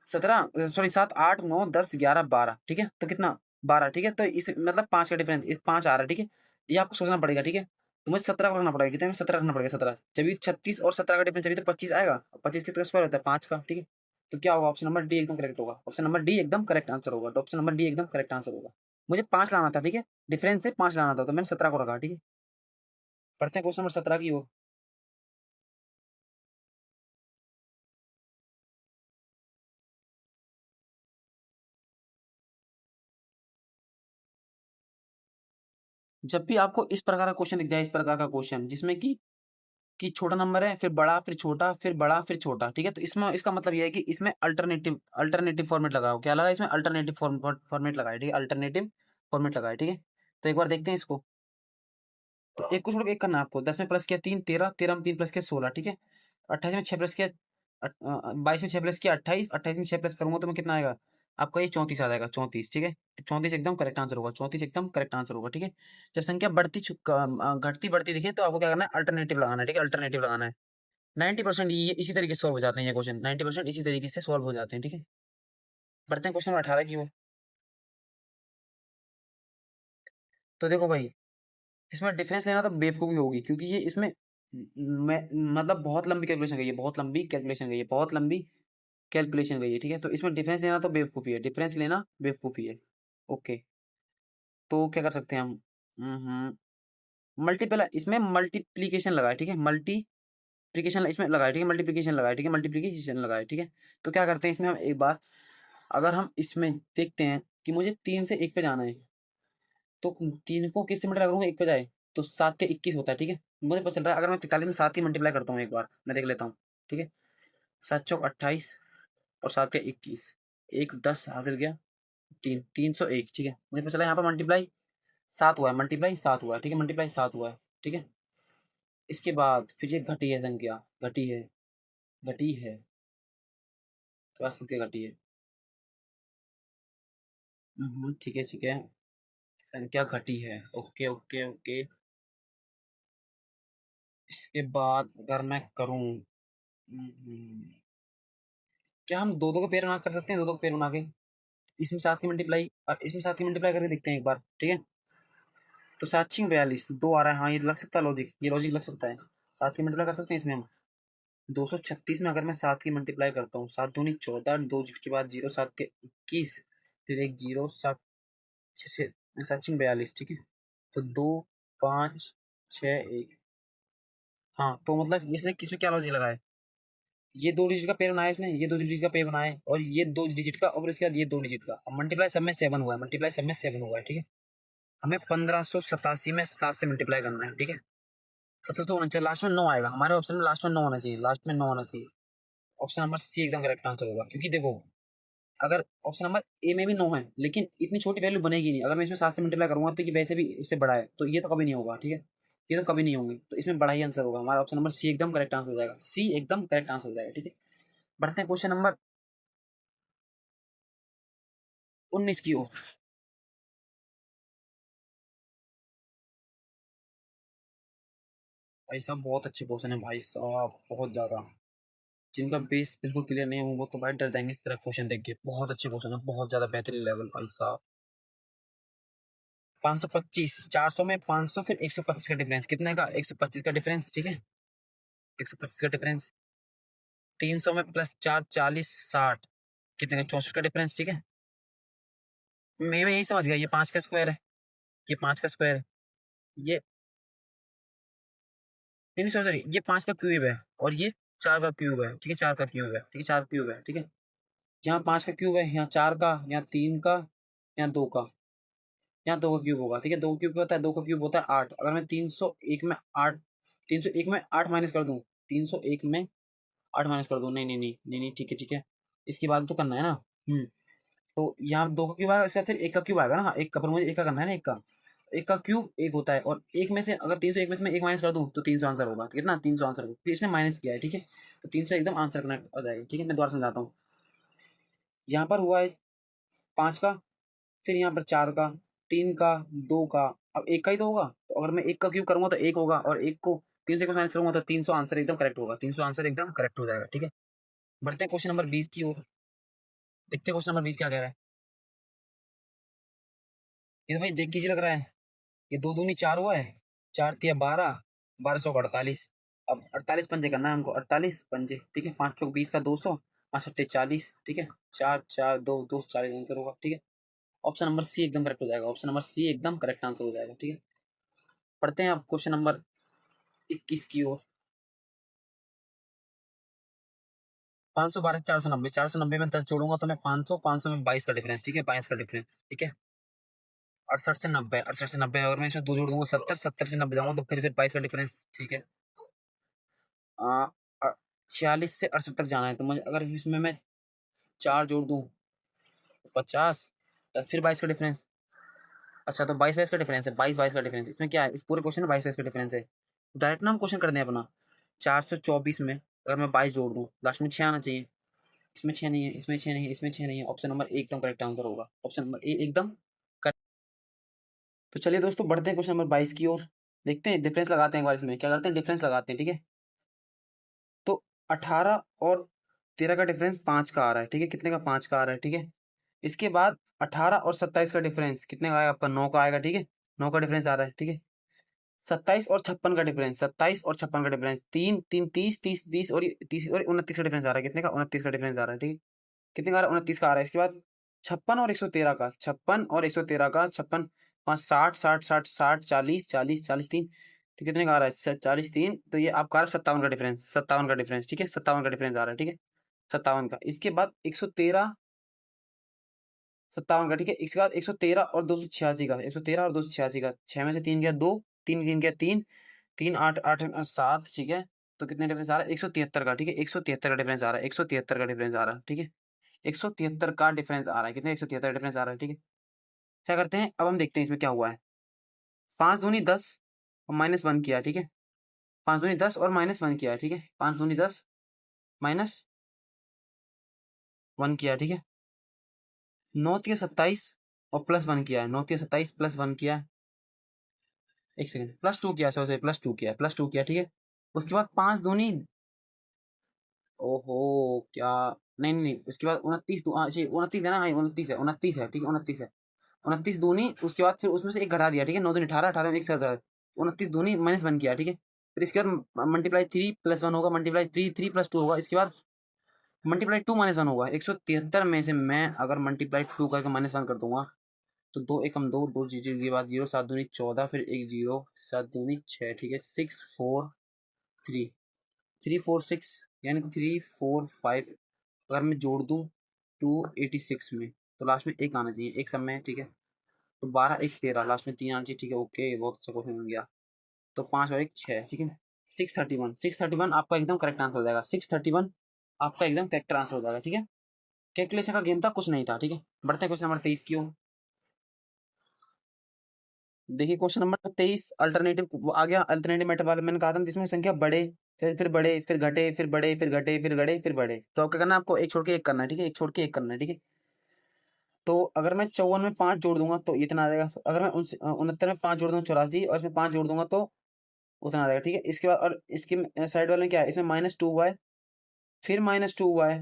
17 सॉरी 7 8 9 10 11 12, ठीक है तो कितना 12, ठीक है। तो इस मतलब 5 का डिफरेंस, इस 5 आ रहा है, ठीक है। ये आपको सोचना पड़ेगा, ठीक है। तो मुझे 17 को रखना पड़ेगा, कितने में 17 रखना पड़ेगा 17, जब 36 और 17 का डिफरेंस जब तो 25 आएगा, 25 कितना स्क्वायर होता है 5 का, ठीक है। तो क्या होगा, ऑप्शन नंबर डी एकदम करेक्ट होगा, ऑप्शन नंबर डी एकदम करेक्ट आंसर होगा, तो ऑप्शन नंबर डी एकदम करेक्ट आंसर होगा। मुझे 5 लाना था, ठीक है, डिफरेंस से 5 लाना था तो मैंने 17 को रखा, ठीक है। पढ़ते हैं क्वेश्चन नंबर 17 की ओर। जब भी आपको इस प्रकार का क्वेश्चन दिख जाए, इस प्रकार का क्वेश्चन जिसमें कि छोटा नंबर है फिर बड़ा फिर छोटा फिर बड़ा फिर छोटा, ठीक है, तो इसमें इसका मतलब यह है कि इसमें अल्टरनेटिव अल्टरनेटिव फॉर्मेट लगाओ, क्या लगा इसमें अल्टरनेटिव फॉर्मेट लगाए, ठीक है अल्टरनेटिव फॉर्मेट लगाए, ठीक है। तो एक बार देखते हैं इसको। तो एक को छोड़ के एक करना है आपको, 10 में प्लस किया 3 13, 13 में 3 प्लस किया 16, ठीक है। 28 में 6 प्लस किया 22 में 6 प्लस किया 28, 28 में 6 प्लस करूंगा तो मैं कितना आएगा आपका, ये 34 आ जाएगा 34, ठीक है। 34 एकदम करेक्ट आंसर होगा, 34 एकदम करेक्ट आंसर होगा, ठीक है। जब संख्या घटती बढ़ती दिखे तो आपको क्या करना है, अल्टरनेटिव लगाना है, ठीक है अल्टरनेटिव लगाना है। 90% ये इसी तरीके से सॉल्व हो जाते हैं, ये क्वेश्चन 90% इसी तरीके से सॉल्व हो जाते हैं, ठीक है। बढ़ते हैं क्वेश्चन नंबर 18 की ओर। तो देखो भाई, इसमें डिफरेंस लेना तो बेवकूफ़ी होगी क्योंकि ये इसमें मैं मतलब बहुत लंबी कैलकुलेशन गई है, बहुत लंबी कैलकुलेशन गई है, बहुत लंबी कैलकुलेशन गई है, ठीक है। तो इसमें डिफरेंस लेना तो बेवकूफ़ी है, डिफरेंस लेना बेवकूफ़ी है। ओके, तो क्या कर सकते हैं हम, मल्टीपल इसमें मल्टीप्लीकेशन लगाए, ठीक है मल्टीप्लीकेशन इसमें लगाए, ठीक है मल्टीप्लीकेशन लगाए, ठीक है मल्टीप्लीकेशन लगाए, ठीक है। तो क्या करते हैं इसमें हम एक बार, अगर हम इसमें देखते हैं कि मुझे 3 से 1 पे जाना है, तो 3 को किससे मल्टीप्लाई करूंगा 1 पे जाए, तो 7 के 21 होता है, ठीक है। मुझे पता चल रहा है अगर मैं 43 में 7 की मल्टीप्लाई करता हूँ, एक बार मैं देख लेता हूँ, ठीक है। 7 चौक 28 और 7 के 21, एक 10 हासिल गया, 301, ठीक है। मुझे पता चला यहाँ पर मल्टीप्लाई 7 हुआ है, मल्टीप्लाई 7 हुआ है, ठीक है मल्टीप्लाई 7 हुआ है, ठीक है। इसके बाद फिर ये घटी है संख्या, घटी है, घटी है, क्या संख्या घटी है, ठीक है ठीक है, संख्या घटी है, ओके ओके ओके। इसके बाद अगर मैं करूं, क्या हम दो दो के पेयर बना कर सकते हैं, दो दो के पेयर बना के इसमें 7 की मल्टीप्लाई और इसमें 7 की मल्टीप्लाई करके देखते हैं एक बार, ठीक है। तो 7 छिंग 42 2 आ रहा है, हाँ ये लग सकता है लॉजिक, ये लॉजिक लग सकता है। 7 की मल्टीप्लाई कर सकते हैं इसमें हम, 236 में अगर मैं 7 की मल्टीप्लाई करता हूँ, 7 दूनी 14, 2 के बाद 0 7 के 21, फिर एक 0 7 6 7 छिंग 42, ठीक है। तो 2 5 6 1, हाँ तो मतलब इसने किसमें क्या लॉजिक लगाया, ये 2 डिजिट का पेयर बनाया इसने, ये 2 डिजिट का पेयर बनाया है और ये 2 डिजिट का और इसके बाद ये 2 डिजिट का, अब मल्टीप्लाई सब में 7 हुआ है, मल्टीप्लाई सब में 7 हुआ है, ठीक है। हमें 1587 में 7 से मल्टीप्लाई करना है, ठीक है। 7 तो होना चाहिए, लास्ट में 9 आएगा हमारे ऑप्शन में, लास्ट में 9 होना चाहिए, लास्ट में 9 होना चाहिए। ऑप्शन नंबर सी एकदम करेक्ट आंसर होगा, क्योंकि देखो अगर ऑप्शन नंबर ए में भी 9 है लेकिन इतनी छोटी वैल्यू बनेगी नहीं, अगर मैं इसमें 7 से मल्टीप्लाई करूंगा तो ये वैसे भी इससे बड़ा है, तो ये तो कभी नहीं होगा, ठीक है। ये तो कभी नहीं होंगे, तो इसमें बड़ा ही आंसर होगा हमारा, ऑप्शन नंबर सी एकदम करेक्ट आंसर हो जाएगा, सी एकदम करेक्ट आंसर हो जाएगा, ठीक है। बढ़ते हैं क्वेश्चन नंबर 19 की ओर। भाई साहब बहुत अच्छे क्वेश्चन है भाई साहब, बहुत ज्यादा। जिनका बेस बिल्कुल क्लियर नहीं है वो तो भाई डर जाएंगे इस तरह क्वेश्चन देख के। बहुत अच्छे क्वेश्चन है, बहुत ज्यादा बेहतरीन लेवल भाई साहब। 525, 400 में 500 फिर 125 का डिफरेंस कितने का? 125 का डिफरेंस, ठीक है। 125 का डिफरेंस 300 में प्लस 4 40 60 कितने का? 64 का डिफरेंस, ठीक है। मैं यही समझ गया, ये 5 का स्क्वायर है, ये 5 का स्क्वायर है, ये नहीं सॉरी, ये 5 का क्यूब है और ये 4 का क्यूब है, ठीक है। 4 का क्यूब है, ठीक है। 4 क्यूब है, ठीक है। यहाँ 5 का क्यूब है, यहाँ 4 का, यहाँ 3 का, यहाँ 2 का, यहाँ 2 का क्यूब होगा, ठीक है। 2 क्यूब होता है, 2 का क्यूब होता है 8। अगर मैं 301 में 8, 301 में 8 माइनस कर दूं, 301 में 8 माइनस कर दूं, नहीं नहीं नहीं नहीं नहीं, ठीक है ठीक है। इसकी बात तो करना है ना। तो यहाँ 2 का क्यूब आएगा, इसके बाद फिर 1 का क्यूब आएगा ना। हाँ, एक का, पर मुझे 1 का करना है ना। 1 का क्यूब 1 होता है, और 1 में से अगर 301 में से मैं 1 माइनस कर दूं तो 300 आंसर होगा। कितना? 300 आंसर होगा, फिर इसने माइनस किया है, ठीक है। तो 300 एकदम आंसर करना हो जाएगा, ठीक है। मैं दोबारा समझाता हूँ। यहाँ पर हुआ है 5 का, फिर यहाँ पर 4 का, 3 का, 2 का, अब 1 का ही तो होगा। तो अगर मैं 1 का क्यूब करूंगा तो 1 होगा, और 1 को 300 को माइनस करूंगा तो 300 आंसर एकदम करेक्ट होगा। 300 आंसर एकदम करेक्ट हो जाएगा, ठीक है। बढ़ते हैं क्वेश्चन नंबर 20 की ओर। देखते हैं क्वेश्चन नंबर 20 क्या कह रहा है। ये तो भाई देख कीजिए लग रहा है। ये 2 दूनी 4 हुआ है, 4 तिया 12, 1200 का 48। अब 48 पंजे करना है हमको, 48 पंजे, ठीक है। 5 चौक 20 का 200, 5 अट्ठे 40, ठीक है। 4 4 2 2 40 आंसर होगा, ठीक है। ऑप्शन नंबर सी एकदम करेक्ट हो जाएगा। ऑप्शन नंबर सी एकदम करेक्ट आंसर हो जाएगा, ठीक है। पढ़ते हैं अब क्वेश्चन नंबर 21 की ओर। 512 490, 490 में 10 जोड़ूंगा तो मैं 500, 500 में 22 का डिफरेंस, ठीक है। 22 का डिफरेंस, ठीक है। 68 से 90, 68 से 90, अगर मैं इसमें 2 जोड़ दूंगा 70, 70 से 90 जाऊंगा तो फिर 22 का डिफरेंस, ठीक है। 46 से 68 तक जाना है, तो मुझे अगर इसमें मैं 4 जोड़ दूं तो 50, फिर 22 का डिफरेंस। अच्छा, तो 22 22 का डिफरेंस है, 22 22 का डिफरेंस। इसमें क्या है, इस पूरे क्वेश्चन में 22 22 का डिफरेंस है। डायरेक्ट ना हम क्वेश्चन कर दें अपना। 424 में अगर मैं 22 जोड़ दूं, लास्ट में 6 आना चाहिए। इसमें 6 नहीं है, इसमें 6 नहीं है, इसमें 6 नहीं है। ऑप्शन नंबर ए एकदम करेक्ट आंसर होगा। ऑप्शन नंबर ए एकदम करेक्ट। तो चलिए दोस्तों, बढ़ते हैं क्वेश्चन नंबर 22 की ओर। देखते हैं, डिफरेंस लगाते हैं एक बार। इसमें क्या करते हैं, डिफरेंस लगाते हैं, ठीक है। तो 18 और 13 का डिफरेंस 5 का आ रहा है, ठीक है। कितने का? 5 का आ रहा है, ठीक है। इसके बाद 18 और 27 का डिफरेंस कितने का आएगा आपका? 9 का आएगा, ठीक है। 9 का डिफरेंस आ रहा है, ठीक है। 27 और 56 का डिफरेंस, 27 और 56 का डिफरेंस, 3 3 30 30 30 और 30 और 29 का डिफरेंस आ रहा है। कितने का? 29 का डिफरेंस आ रहा है, ठीक है। कितने का आ रहा है? 29 का आ रहा है। इसके बाद 56 और 113 का, 56 और 113 का, 56 5 60 60 60 60 40 40 40 3, तो कितने का आ रहा है? 40 3, तो ये आपका आ रहा है 57 का डिफरेंस, 57 का डिफरेंस, ठीक है। 57 का डिफरेंस आ रहा है, ठीक है। 57 का। इसके बाद 113, 57 का, ठीक है। इसके बाद 113 और 286 का, 113 और 286 का, 6 में से 3 गया 2, 3 3 गया 3, 3 8 8 7, ठीक है। तो कितने डिफरेंस आ रहा है? 173 का, ठीक है। 173 का डिफरेंस आ रहा है, 173 का डिफरेंस आ रहा है, ठीक है। 173 का डिफरेंस आ रहा है। कितने? 173 का डिफरेंस आ रहा है, ठीक है। क्या करते हैं अब, हम देखते हैं इसमें क्या हुआ है। 5 दूनी 10 और -1 किया, ठीक है। 5 दूनी 10 और -1 किया, ठीक है। 5 दूनी 10 -1 किया, ठीक है। 9 तिया 27 और +1 किया है। 9 तिया 27 +1 किया है। एक सेकंड, +2 किया, सॉरी +2 किया, +2 किया, ठीक है। उसके बाद 5 दूनी, ओहो क्या, नहीं नहीं नहीं, उसके बाद 29 जी 29 है ना, हाँ 29 है, 29 है, ठीक है। 29 है, 29 दूनी, उसके बाद फिर उसमें से एक घटा दिया, ठीक है। 9 दूनी 18, 18 में एक से 29 दूनी -1 किया, ठीक है। फिर इसके बाद मल्टीप्लाई 3 +1 होगा, मल्टीप्लाई 3 3 +2 होगा। इसके बाद मल्टीप्लाई 2 -1 होगा। 173 में से मैं अगर मल्टीप्लाई 2 करके -1 कर दूंगा तो 2 एकम 2, 2 जीरो के बाद 0, 7 दूनी 14, फिर 1 0, 7 दूनी 6, ठीक है। 6 4 3, 3 4 6, यानी 3 4 5। अगर मैं जोड़ दूं 286 में तो लास्ट में एक आना चाहिए, एक सब में, ठीक है। तो 12 1 13, लास्ट में 3 आना चाहिए, ठीक है। ओके, बहुत अच्छा क्वेश्चन बन गया। तो 5 और 1 6, ठीक है। 631, 631 आपका एकदम करेक्ट आंसर हो जाएगा। 631 आपका एकदम करेक्ट आंसर हो जाएगा, ठीक है। कैलकुलेशन का गेम था, कुछ नहीं था, ठीक है। बढ़ते हैं क्वेश्चन नंबर 23 की ओर। देखिए क्वेश्चन नंबर 23 अल्टरनेटिव आ गया। अल्टरनेटिव मेथड वाले मैंने कहा था जिसमें संख्या बढ़े, फिर बढ़े, फिर घटे, फिर बढ़े, फिर घटे, फिर घटे, फिर बढ़े। तो क्या करना है आपको? एक छोड़ के एक करना है, ठीक है। एक छोड़ के एक करना है, ठीक है। तो अगर मैं 54 में 5 जोड़ दूंगा तो इतना आ जाएगा। अगर मैं 69 में 5 जोड़ दूंगा 84, और इसमें 5 जोड़ दूंगा तो उतना आ जाएगा, ठीक है। इसके बाद और इसके साइड वाले में क्या है, इसमें -2y फिर -2 हुआ है।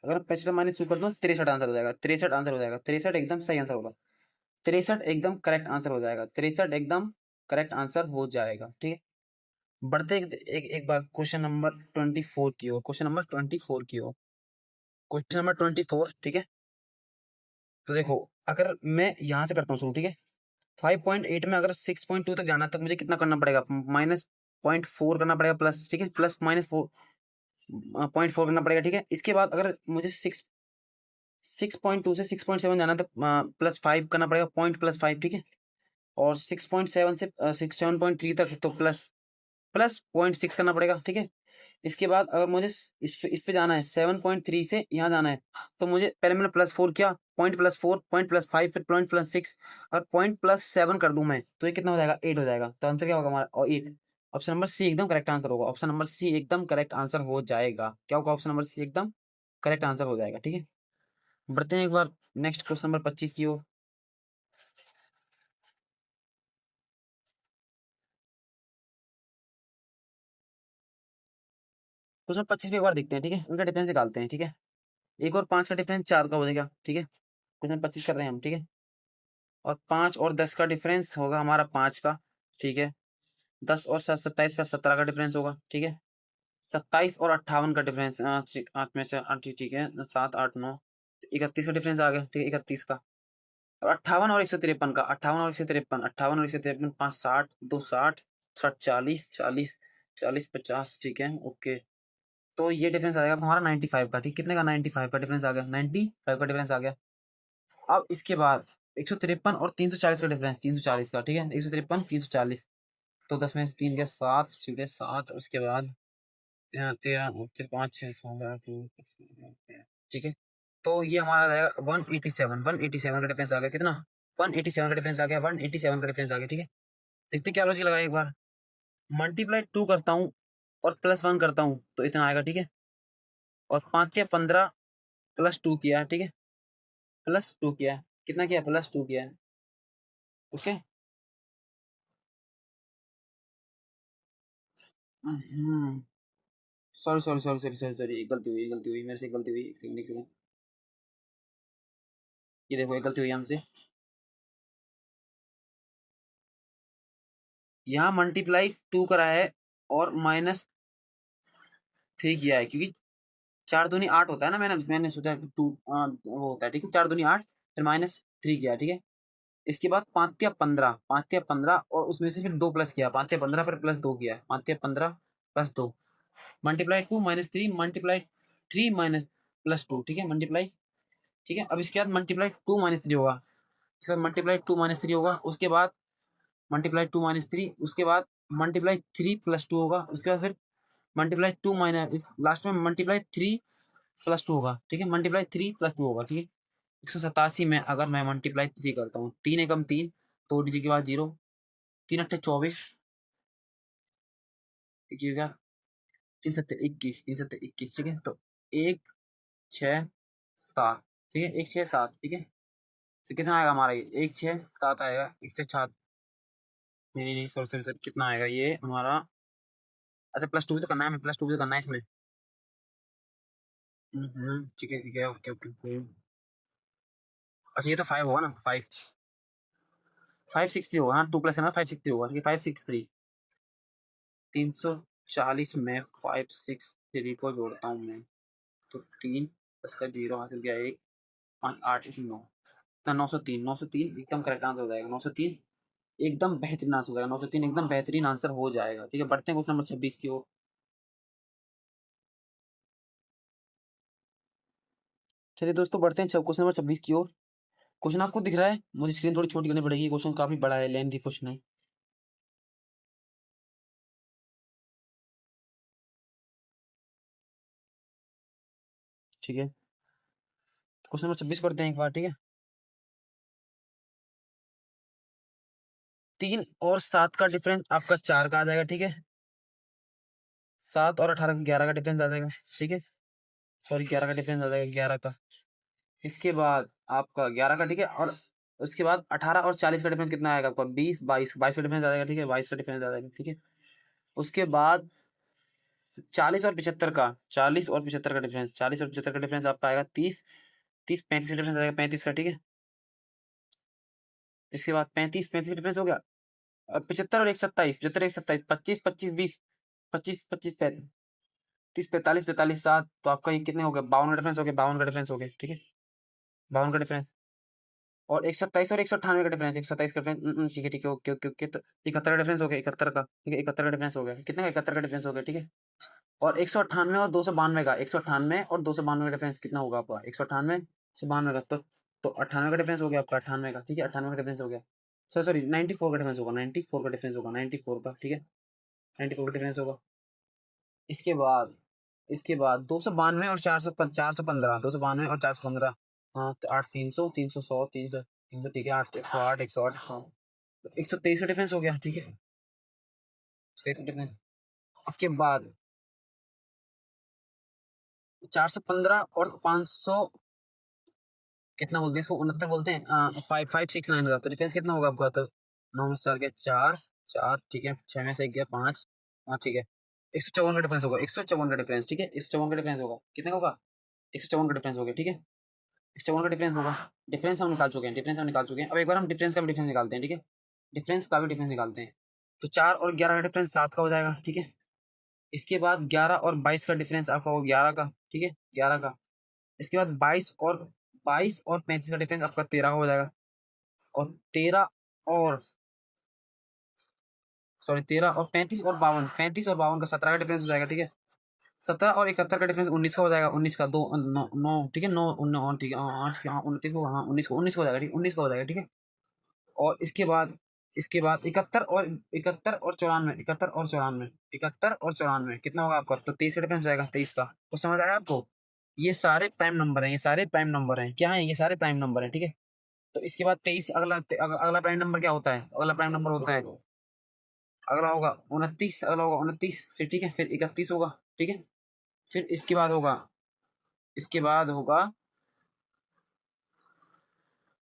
अगर 65 - 2 कर दो 63 आंसर हो जाएगा। 63 आंसर हो जाएगा। 63 एकदम सही आंसर होगा। 63 एकदम करेक्ट आंसर हो जाएगा। 63 एकदम करेक्ट आंसर हो जाएगा। ठीक है, बढ़ते एक बार क्वेश्चन नंबर 24 की ओर। क्वेश्चन नंबर 24 की ओर। Question number 24। ठीक है, तो देखो, अगर मैं यहाँ से करता हूँ शुरू। ठीक है, 5.8 में अगर 6.2 तक जाना तक मुझे कितना करना पड़ेगा? -0.4 करना पड़ेगा प्लस। ठीक है, प्लस -4 0.4 करना पड़ेगा। ठीक है, इसके बाद अगर मुझे 6.2 से 6.7 जाना तो +5 करना पड़ेगा, पॉइंट +5। ठीक है, और 6.7 से 7.3 तक तो प्लस 0.6 करना पड़ेगा। ठीक है, इसके बाद अगर मुझे इस पे जाना है 7.3 से यहाँ जाना है, तो मुझे पहले मैंने +4 किया, पॉइंट +4, पॉइंट +5, फिर पॉइंट +6 और पॉइंट +7 कर दूं मैं, तो ये कितना हो जाएगा? 8 हो जाएगा। तो आंसर क्या होगा हमारा? और 8। ऑप्शन नंबर सी एकदम करेक्ट आंसर होगा। ऑप्शन नंबर सी एकदम करेक्ट आंसर हो जाएगा। क्या होगा? ऑप्शन नंबर सी एकदम करेक्ट आंसर हो जाएगा। ठीक है, बढ़ते हैं एक बार नेक्स्ट क्वेश्चन नंबर 25 की ओर। क्वेश्चन 25 एक बार देखते हैं। ठीक है, उनका डिफरेंस निकालते हैं। ठीक है, 1 और 5 का डिफरेंस 4 का हो जाएगा। ठीक है, क्वेश्चन 25 कर रहे हैं हम। ठीक है, और 5 और 10 का डिफरेंस होगा हमारा 5 का। ठीक है, 10 और 7 27 का 17 का डिफरेंस होगा। ठीक है, 27 और 58 का डिफरेंस 8 में से 8। ठीक है, 7 8 9 31 का डिफरेंस आ गया। ठीक है, 31 का। और 58 और 153 का, 58 और 153, 58 और 153, 5 60 2 60 60 40 40 40 50। ठीक है, ओके। तो ये डिफरेंस आ जाएगा हमारा 95 का। ठीक, कितने का? 95 का डिफरेंस आ गया। 95 का डिफरेंस आ गया। अब इसके बाद 153 और 340 का डिफरेंस, 340 का। ठीक है, 153 340, तो 10 में से 3 गया 7। ठीक है, 7। उसके बाद 13 फिर 5 6 7 8 ठीक है, तो ये हमारा रहेगा 187। 187 का डिफरेंस आ गया। कितना? 187 का डिफरेंस आ गया। 187 का डिफरेंस आ गया। ठीक है, देखते क्या लॉजिक लगा एक बार। मल्टीप्लाई 2 करता हूँ और +1 करता हूँ तो इतना आएगा। ठीक है, और 5 या 15 +2 किया है। ठीक है, +2 किया है। कितना किया? +2 किया है। Okay. Sorry sorry sorry sorry sorry sorry, एक गलती हुई, गलती हुई मेरे से, गलती हुई। एक सेकंड एक सेकंड, ये देखो, एक गलती हुई हमसे। यहाँ मल्टीप्लाई 2 करा है और -3 किया है, क्योंकि 4 दूनी 8 होता है ना। मैंने मैंने सोचा कि 2 वो होता है। ठीक है, 4 दूनी 8, फिर -3 किया। ठीक है, इसके बाद 5 या 15, 5 या 15 और उसमें से फिर 2 प्लस किया। 5 या 15 पर +2 किया। 5 या 15 +2 ×2 -3 ×3 +2। ठीक है, मल्टीप्लाई। ठीक है, अब इसके बाद ×2 -3 होगा। इसके बाद ×2 -3 होगा। उसके बाद ×2 -3, उसके बाद ×3 +2 होगा। उसके बाद फिर ×2 माइनस, लास्ट में ×3 +2 होगा। ठीक है, ×3 +2 होगा। ठीक है, 187 में अगर मैं ×3 करता हूँ, 3 एकम 3, तोड़ दीजिए के बाद 0, 3 अट्ठे 24, देखिएगा 3 सत्ते 21, 3 सत्ते 21। ठीक है, तो 1 6 7। ठीक है, 1 6 7। ठीक है, तो कितना आएगा हमारा? ये 1 6 7 आएगा। 1 से 7, नहीं नहीं नहीं, सॉरी सॉरी सर, कितना आएगा ये हमारा? अच्छा, +2 भी तो करना है, हमें +2 भी तो करना है इसमें। ठीक है, ओके ओके ओके। अच्छा, ये तो 5 होगा ना? 5 5 6 3 होगा। हाँ, 2 प्लस करना, 5 6 3 होगा। ठीक है, 5 6 3, 340 में 5 6 3 को जोड़ता हूँ मैं, तो 3 इसका 0 हासिल किया। 1 5 8 9, 903। 903 एकदम करेक्ट आंसर हो जाएगा। 903 एकदम बेहतरीन आंसर हो जाएगा। 903 एकदम बेहतरीन आंसर हो जाएगा। ठीक है, बढ़ते हैं क्वेश्चन नंबर 26 की ओर। चलिए दोस्तों, बढ़ते हैं क्वेश्चन नंबर 26 की ओर। क्वेश्चन आपको दिख रहा है? मुझे स्क्रीन थोड़ी छोटी करनी पड़ेगी, क्वेश्चन काफी बड़ा है, लेंथी क्वेश्चन है। ठीक है, क्वेश्चन नंबर 26 पढ़ते हैं एक बार। ठीक है, 3 और 7 का डिफरेंस आपका 4 का आ जाएगा। ठीक है, 7 और 18 का 11 का डिफरेंस आ जाएगा। ठीक है, सॉरी, 11 का डिफरेंस आ जाएगा, 11 का। इसके बाद आपका 11 का। ठीक है, और उसके बाद 18 और 40 का डिफरेंस कितना आएगा आपका? 20 22 22 का डिफरेंस आ जाएगा। ठीक है, 22 का डिफरेंस आ जाएगा। ठीक है, उसके बाद 40 और 75 का, 40 और 75 का डिफरेंस, 40 और 75 का डिफरेंस आपका आएगा 30, 30 35 का डिफरेंस आएगा 35 का, ठीक है। इसके बाद 35 35 का डिफरेंस हो गया। 75 और 127, 75 127, 25 25 20, 25 25 30 45 45 7, तो आपका ये कितने हो गए, 52 का डिफरेंस हो गया, 52 का डिफरेंस हो गया, ठीक है। 52 का डिफरेंस, और 127 और 198 का डिफरेंस, 127 का डिफरेंस, ठीक है ठीक है, ओके ओके ओके, तो 71 का डिफरेंस हो गया, 71 का, ठीक है, 71 का डिफरेंस हो गया, कितने का, 71 का डिफरेंस हो गया, ठीक है। और 198 और 292 का, 198 और 292 का डिफरेंस कितना होगा आपका, 198 से 92 का, तो 98 का डिफरेंस हो गया आपका, 98 का, ठीक है, 98 का डिफरेंस हो गया। सॉरी सॉरी 94 का डिफरेंस होगा, 94 का डिफरेंस होगा, 94 का, ठीक है, 94 का डिफरेंस होगा। इसके बाद, इसके बाद 292 और 415, 292 और 415, हाँ तो 8 300 300 100 300 300, ठीक है, 8 108 108 100, 123 का डिफरेंस हो गया, ठीक है, 123 का डिफरेंस। उसके बाद 415 और 500, कितना बोलते हैं इसको, 69 बोलते हैं, 5569 का, तो डिफरेंस कितना होगा आपका, तो 9 में से 4 गया 4 4, ठीक है, 6 में से 1 गया 5, हाँ ठीक है, 154 का डिफरेंस होगा, 154 का डिफरेंस, ठीक है, 154 का डिफरेंस होगा, कितने का होगा, 154 का डिफरेंस हो गया, ठीक है, 154 का डिफरेंस होगा। डिफरेंस हम निकाल चुके हैं, डिफरेंस हम निकाल चुके हैं, अब एक बार हम डिफरेंस का भी डिफरेंस निकालते हैं, ठीक है, डिफरेंस का भी डिफरेंस निकालते हैं। तो 4 और 11 का डिफरेंस 7 का हो जाएगा, ठीक है। इसके बाद 11 और 22 का डिफरेंस आपका हो 11 का, ठीक है, 11 का। इसके बाद 22 और 35 का डिफरेंस आपका 13 का हो जाएगा, और 13 और सॉरी 13 और 35 और 52, 35 और 52 का 17 का डिफरेंस हो जाएगा, ठीक है। 17 और 71 का डिफरेंस 19 का हो जाएगा, 19 का, 2 9 9, ठीक है, 9 9, ठीक है, 8 हाँ 29 को, हाँ 19 को, 19 को हो जाएगा, ठीक है, 19 का हो जाएगा, ठीक है। और इसके बाद 71 और 94, 71 और 94, 71 और 94 कितना होगा आपका, तो 23 का डिफरेंस हो जाएगा, 23 का, तो समझ आया आपको। ये सारे प्राइम नंबर हैं, ये सारे प्राइम नंबर हैं, क्या है, ये सारे प्राइम नंबर हैं, ठीक है। तो इसके बाद 23, अगला प्राइम नंबर क्या होता है, अगला प्राइम नंबर होता है, अगला होगा 29, अगला होगा 29, फिर ठीक है, फिर 31 होगा, ठीक है, फिर इसके बाद होगा, इसके बाद होगा,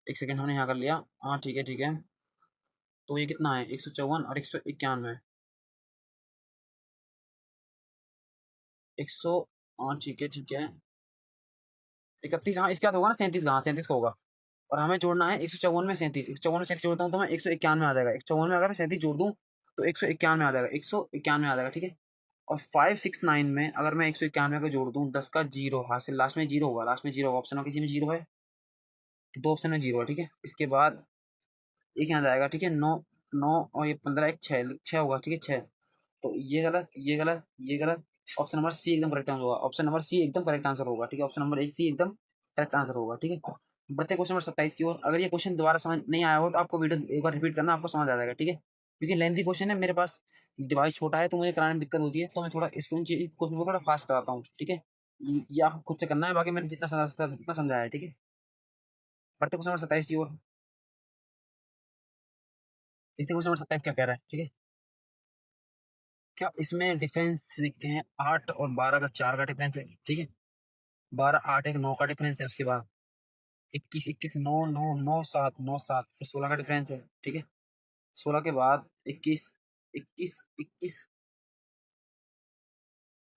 एक सेकंड हमने यहाँ कर लिया, हाँ ठीक है ठीक है, तो ये कितना है, 154 और 191, 100, हाँ ठीक है, 31, हाँ इसके बाद होगा ना 37 का, हाँ 37 का होगा, और हमें जोड़ना है 154 में 37, 154 में 37 जोड़ता हूँ तो मैं 191 आ जाएगा, 154 में अगर मैं 37 जोड़ दूँ तो 191 आ जाएगा, 191 आ जाएगा, ठीक है। और 569 में अगर मैं 191 को जोड़ दूँ, 10 का जीरो हासिल, लास्ट में जीरो होगा, लास्ट में जीरो होगा, ऑप्शन में किसी में जीरो है, तो दो ऑप्शन में जीरो है, ठीक है। इसके बाद एक यहाँ जाएगा, ठीक है, 9 9 और ये 15, एक 6 6 होगा, ठीक है, 6, तो ये गलत, ये गलत, ये गलत, ऑप्शन नंबर सी एकदम करेक्ट आंसर होगा, ऑप्शन नंबर सी एकदम करेक्ट आंसर होगा, ठीक है, ऑप्शन नंबर सी एकदम करेक्ट आंसर होगा, ठीक है। बढ़ते क्वेश्चन नंबर 27 की ओर। अगर ये क्वेश्चन दोबारा समझ नहीं आया हो तो आपको वीडियो एक बार रिपीट करना, आपको समझ आ जाएगा, ठीक है, क्योंकि लेंथी क्वेश्चन है, मेरे पास डिवाइस छोटा है तो मुझे कराने में दिक्कत होती है, तो मैं थोड़ा इसको क्वेश्चन को थोड़ा फास्ट कराता हूँ, ठीक है। ये आपको खुद से करना है, बाकी मैंने जितना समझा सकता उतना समझाया है, ठीक है। बढ़ते क्वेश्चन नंबर 27 की ओर, देखते क्वेश्चन नंबर 27 क्या कह रहा है, ठीक है। क्या इसमें डिफरेंस लिखते हैं, 8 और 12 का, 4 का डिफरेंस है, ठीक है, 12 8 1 9 का डिफरेंस है, उसके बाद 21 21 9 9 9 7 9 7, फिर 16 का डिफरेंस है, ठीक है। 16 के बाद 21 21 21,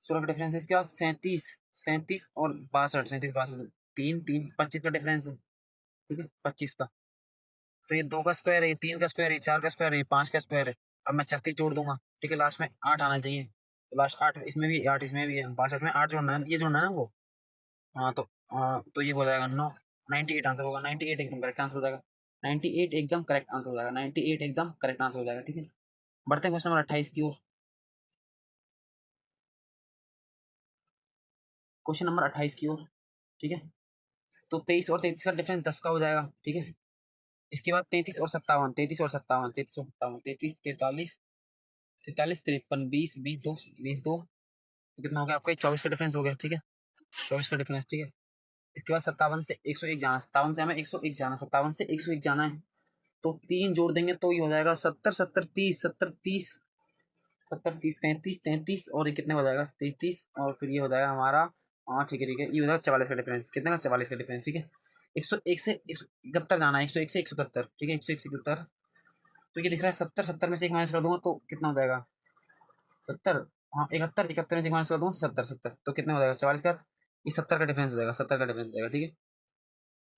16 का डिफरेंस है, इसके बाद 37 37 और 62, 37 62, 3 3 25 का डिफरेंस है, ठीक है, 25 का। तो ये 2 का स्क्वायर है, ये 3 का स्क्वायर है, 4 का स्क्वायर है, 5 का स्क्वायर है। अब मैं 36 जोड़ दूंगा, ठीक है, लास्ट में 8 आना चाहिए, तो लास्ट 8 इसमें भी, 8 इसमें भी है, 62 में 8 जोड़ना है, ये जोड़ना है ना वो, हाँ तो ये हो जाएगा 9, 98 आंसर होगा, 98 एकदम करेक्ट आंसर हो जाएगा, 98 एकदम करेक्ट आंसर हो जाएगा, 98 एकदम करेक्ट आंसर हो जाएगा, ठीक है। बढ़ते हैं क्वेश्चन नंबर 28 की ओर। क्वेश्चन नंबर 28 की ओर, ठीक है। तो 23 और 33 का डिफरेंस 10 का हो जाएगा, ठीक है। इसके बाद 33 और 57, 33 और 57, 33 और 57, 33 43 43 53 20 20 2 20 2, तो कितना हो गया आपका, 24 का डिफरेंस हो गया, ठीक है, 24 का डिफरेंस, ठीक है। इसके बाद 57 से 101 जाना, 57 से हमें 101 जाना, 57 से 101 जाना है, तो 3 जोड़ देंगे तो ये हो जाएगा 70 70 30 70 30 70 30 33 33, और ये कितने हो जाएगा 33, और फिर ये हो जाएगा हमारा, हाँ ठीक है, ये हो जाएगा 44 का डिफरेंस, कितने का, 44 का डिफरेंस, ठीक है। 101 से 171 जाना है, 101 से 171, ठीक है, 101 से 171, तो ये दिख रहा है 70 70 में से एक माइनस कर दूंगा तो कितना हो जाएगा 70, हाँ 71, 71 में माइनस कर दूँ 70, 70 तो कितना हो जाएगा 44 का, ये 70 का डिफरेंस हो जाएगा, 70 का डिफरेंस हो जाएगा। ठीक है,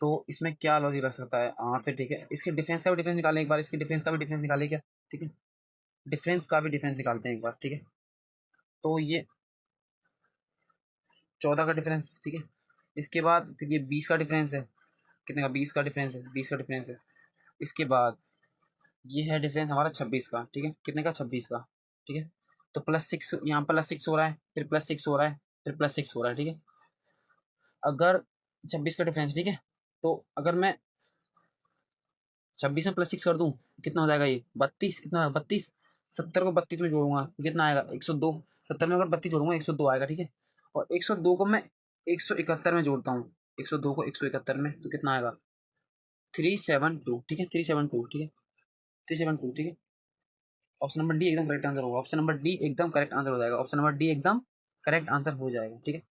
तो इसमें क्या लॉजिक रख सकता है, हाँ फिर ठीक है, इसके डिफरेंस का भी डिफरेंस निकालें एक बार, इसके डिफरेंस का भी डिफरेंस निकालें क्या। ठीक है, डिफरेंस का भी डिफरेंस निकालते हैं एक बार। ठीक है, तो ये 14 का डिफरेंस। ठीक है, इसके बाद फिर ये 20 का डिफरेंस है, कितने का 20 का डिफरेंस है, 20 का डिफरेंस है। इसके बाद ये है डिफरेंस हमारा 26 का। ठीक है, कितने का 26 का। ठीक है, तो +6 यहाँ +6 हो रहा है, फिर +6 हो रहा है, फिर +6 हो रहा है। ठीक है, अगर 26 का डिफरेंस, ठीक है, तो अगर मैं 26 में +6 कर दूं कितना हो जाएगा, ये 32, कितना 32, 70 को 32 में जोड़ूंगा कितना आएगा 102, 70 में अगर 32 जोड़ूंगा 102 आएगा। ठीक है, और 102 को मैं 171 में जोड़ता हूँ, 102 को 171 में तो कितना आएगा 372। ठीक है, 372। ठीक है, 372। ठीक है, ऑप्शन नंबर डी एकदम करेक्ट आंसर होगा, ऑप्शन नंबर डी एकदम करेक्ट आंसर हो जाएगा, ऑप्शन नंबर डी एकदम करेक्ट आंसर हो जाएगा। ठीक है,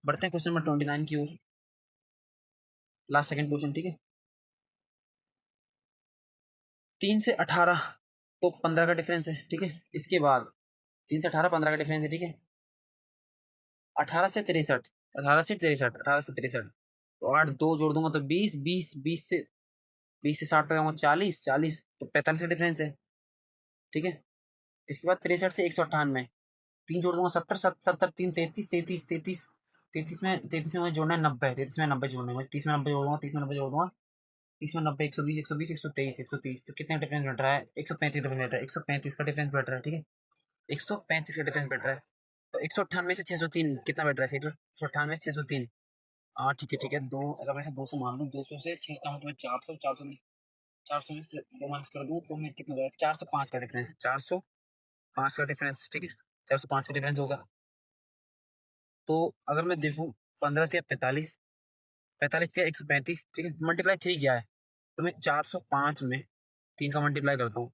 बढ़ते हैं क्वेश्चन नंबर 29 की ओर, लास्ट सेकंड क्वेश्चन। ठीक है, 3 से 18 तो 15 का डिफरेंस है। ठीक है, इसके बाद 3 से 18 15 का डिफरेंस है। ठीक है, 18 से 63, 18 से 63, 18 से 63 तो 8 2 जोड़ दूंगा तो 20, 20 20 से 60 तक आऊंगा 40, 40 तो 45 का डिफरेंस है। ठीक है, इसके बाद 63 से 198 3 जोड़ दूंगा 70, 70 3 33, 33 33 33 में मुझे जोड़ना है 90, 33 में 90 जोड़ना है मुझे, 30 में 90 जोड़ दूंगा, 30 में 90 जोड़ दूंगा, 30 में 90 120, 120 123 130 तो कितना डिफरेंस बैठ रहा है 135 डिफरेंस बैठ रहा है, 135 का डिफरेंस बैठ रहा है। ठीक है, 135 का डिफरेंस बैठ रहा है, तो 198 से 603 कितना बैठ रहा है, 198 से 603। हाँ ठीक है, ठीक है, दो अगर मैं 200 मान लूँ, 200 से 6 का मतलब 400, 400 में 400 में से 2 माइनस कर दूँ तो मैं कितना हो जाएगा 405 का डिफरेंस, 405 का डिफरेंस। ठीक है, 405 का डिफरेंस होगा। तो अगर मैं देखूँ 15 या 45, 45 या 135, ठीक है, मल्टीप्लाई 3 क्या है, तो मैं 405 में 3 का मल्टीप्लाई करता हूँ,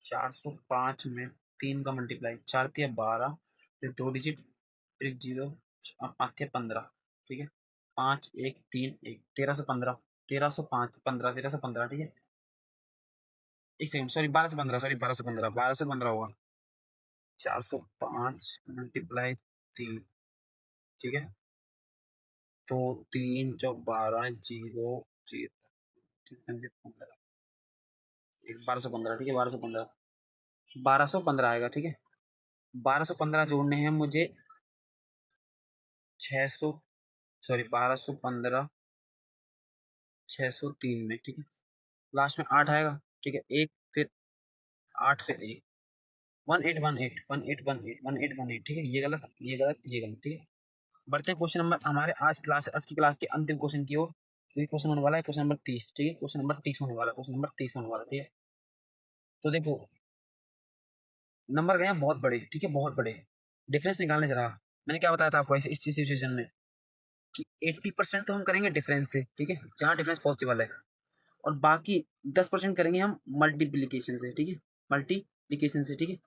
405 में 3 का मल्टीप्लाई, 4 या 12, फिर 2 डिजिट, फिर एक जीरो, 5 या 15। ठीक है, 5 1 3 1 1315, 1305 15 1315। ठीक है, एक सेकंड, सॉरी 1215, सॉरी 1215, 1215 होगा, 405 मल्टीप्लाई 3। ठीक है, तो 3 चौक 12 जीरो जीरो 15, 1215। ठीक है, 1215, 1215 आएगा। ठीक है, 1215 जोड़ने हैं मुझे 600, सॉरी 1215 603 में। ठीक है, लास्ट में 8 आएगा। ठीक है, एक फिर 8 फिर 1, 1818 1818 1818। ठीक है, ये गलत, ये गलत, ये गलत। ठीक है, बढ़ते क्वेश्चन नंबर हमारे आज की क्लास के अंतिम क्वेश्चन की ओर। तो ये क्वेश्चन होने वाला है क्वेश्चन नंबर 30। ठीक है, क्वेश्चन नंबर 30 होने वाला है, क्वेश्चन नंबर 30 होने वाला है। ठीक है, तो देखो नंबर गए हैं बहुत बड़े। ठीक है, बहुत बड़े, डिफरेंस निकालने जरा। मैंने क्या बताया था आपको ऐसे इस सिचुएशन में कि 80% तो हम करेंगे डिफरेंस से। ठीक है, जहाँ डिफरेंस पॉसिबल है, और बाकी 10% करेंगे हम मल्टीप्लीकेशन से। ठीक है, मल्टीप्लीकेशन से। ठीक है,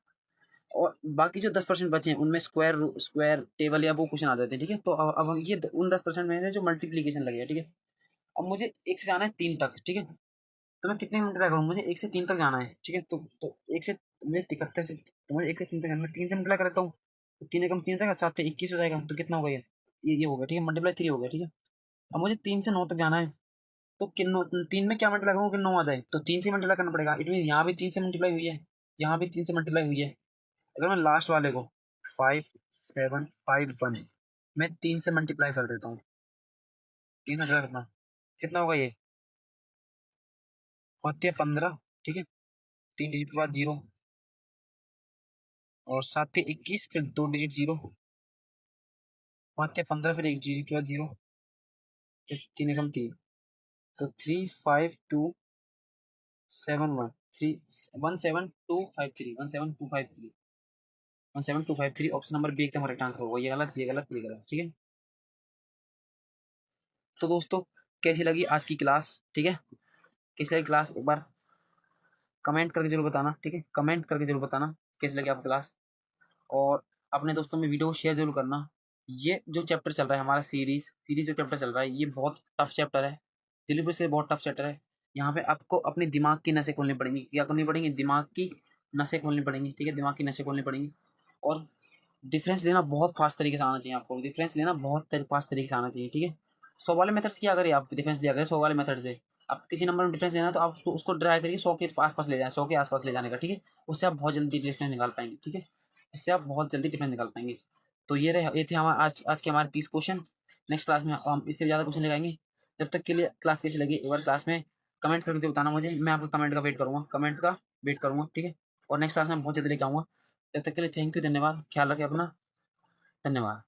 और बाकी जो 10% बचे हैं उनमें स्क्वायर टेबल या वो क्वेश्चन आ जाते हैं। ठीक है, तो अब ये उन 10% में से जो मल्टीप्लीकेशन लगेगा। ठीक है, अब मुझे 1 से जाना है 3 तक। ठीक है, तो मैं कितने मिनट लगाऊँ, मुझे 1 से 3 तक जाना है। ठीक है, तो 1 से मुझे 73 से, तो मुझे 1 से 3 तक जाना है, 3 से मल्टीप्लाई करता हूँ, तो 3 एकम 3 तक 7 से 21 हो जाएगा, तो कितना हो गया ये हो गया। ठीक है, मल्टीप्लाई 3 हो गया। ठीक है, अब मुझे 3 से 9 तक जाना है, तो किन 3 में क्या मल्टीप्लाई करूँ कि 9 आ जाए, तो 3 से मल्टीप्लाई करना पड़ेगा। इट मीन यहाँ भी 3 से मल्टीप्लाई हुई है, यहाँ भी 3 से मल्टीप्लाई हुई है। अगर मैं लास्ट वाले को 5 7 5 1 मैं 3 से मल्टीप्लाई कर देता हूँ, 3 से मल्टीप्लाई करना कितना होगा ये 5 या 15। ठीक है, 3 डिजिट के बाद 0 और 7 या 21 फिर 2 डिजिट 0, 5 या 15 फिर 1 डिजिट के बाद 0, फिर 3 एकम 3, तो 3 5 2 7 1 3 17253 17253 17253 ऑप्शन नंबर बी एकदम करेक्ट आंसर होगा। ये गलत, ये गलत, ये गलत। ठीक है, तो दोस्तों कैसी लगी आज की क्लास। ठीक है, कैसी लगी क्लास एक बार कमेंट करके जरूर बताना। ठीक है, कमेंट करके जरूर बताना कैसी लगी आपकी क्लास, और अपने दोस्तों में वीडियो को शेयर जरूर करना। ये जो चैप्टर चल रहा है हमारा सीरीज जो चैप्टर चल रहा है ये बहुत टफ चैप्टर है, दिल्ली पुलिस के लिए बहुत टफ चैप्टर है। यहाँ पे आपको अपने दिमाग की नसें खोलनी पड़ेंगी, क्या खोलनी पड़ेंगी, दिमाग की नसें खोलनी पड़ेंगी, ठीक है, दिमाग की नसें खोलनी पड़ेंगी। और डिफरेंस लेना बहुत फास्ट तरीके से आना चाहिए आपको, डिफरेंस लेना बहुत फास्ट तरीके से आना चाहिए, ठीक है। 100 वाले मेथड्स क्या करिए, आप डिफरेंस लिया करें 100 वाले मेथड से। आप किसी नंबर में डिफरेंस लेना है तो आप उसको ट्राई करिए 100 के आसपास ले जाए, 100 के आसपास ले जाने का, ठीक है। उससे आप बहुत जल्दी डिफरेंस निकाल पाएंगे, ठीक है, इससे आप बहुत जल्दी डिफरेंस निकाल पाएंगे। तो ये थे हमारे आज के हमारे 30 क्वेश्चन। नेक्स्ट क्लास में हम इससे ज़्यादा क्वेश्चन लगाएंगे। जब तक के लिए क्लास कैसी लगी एक बार क्लास में कमेंट करके बताना मुझे, मैं आपको कमेंट का वेट करूँगा, ठीक है। और नेक्स्ट क्लास में बहुत जल्दी लेके आऊँगा। जब तक के लिए थैंक यू, धन्यवाद, ख्याल रखें अपना, धन्यवाद।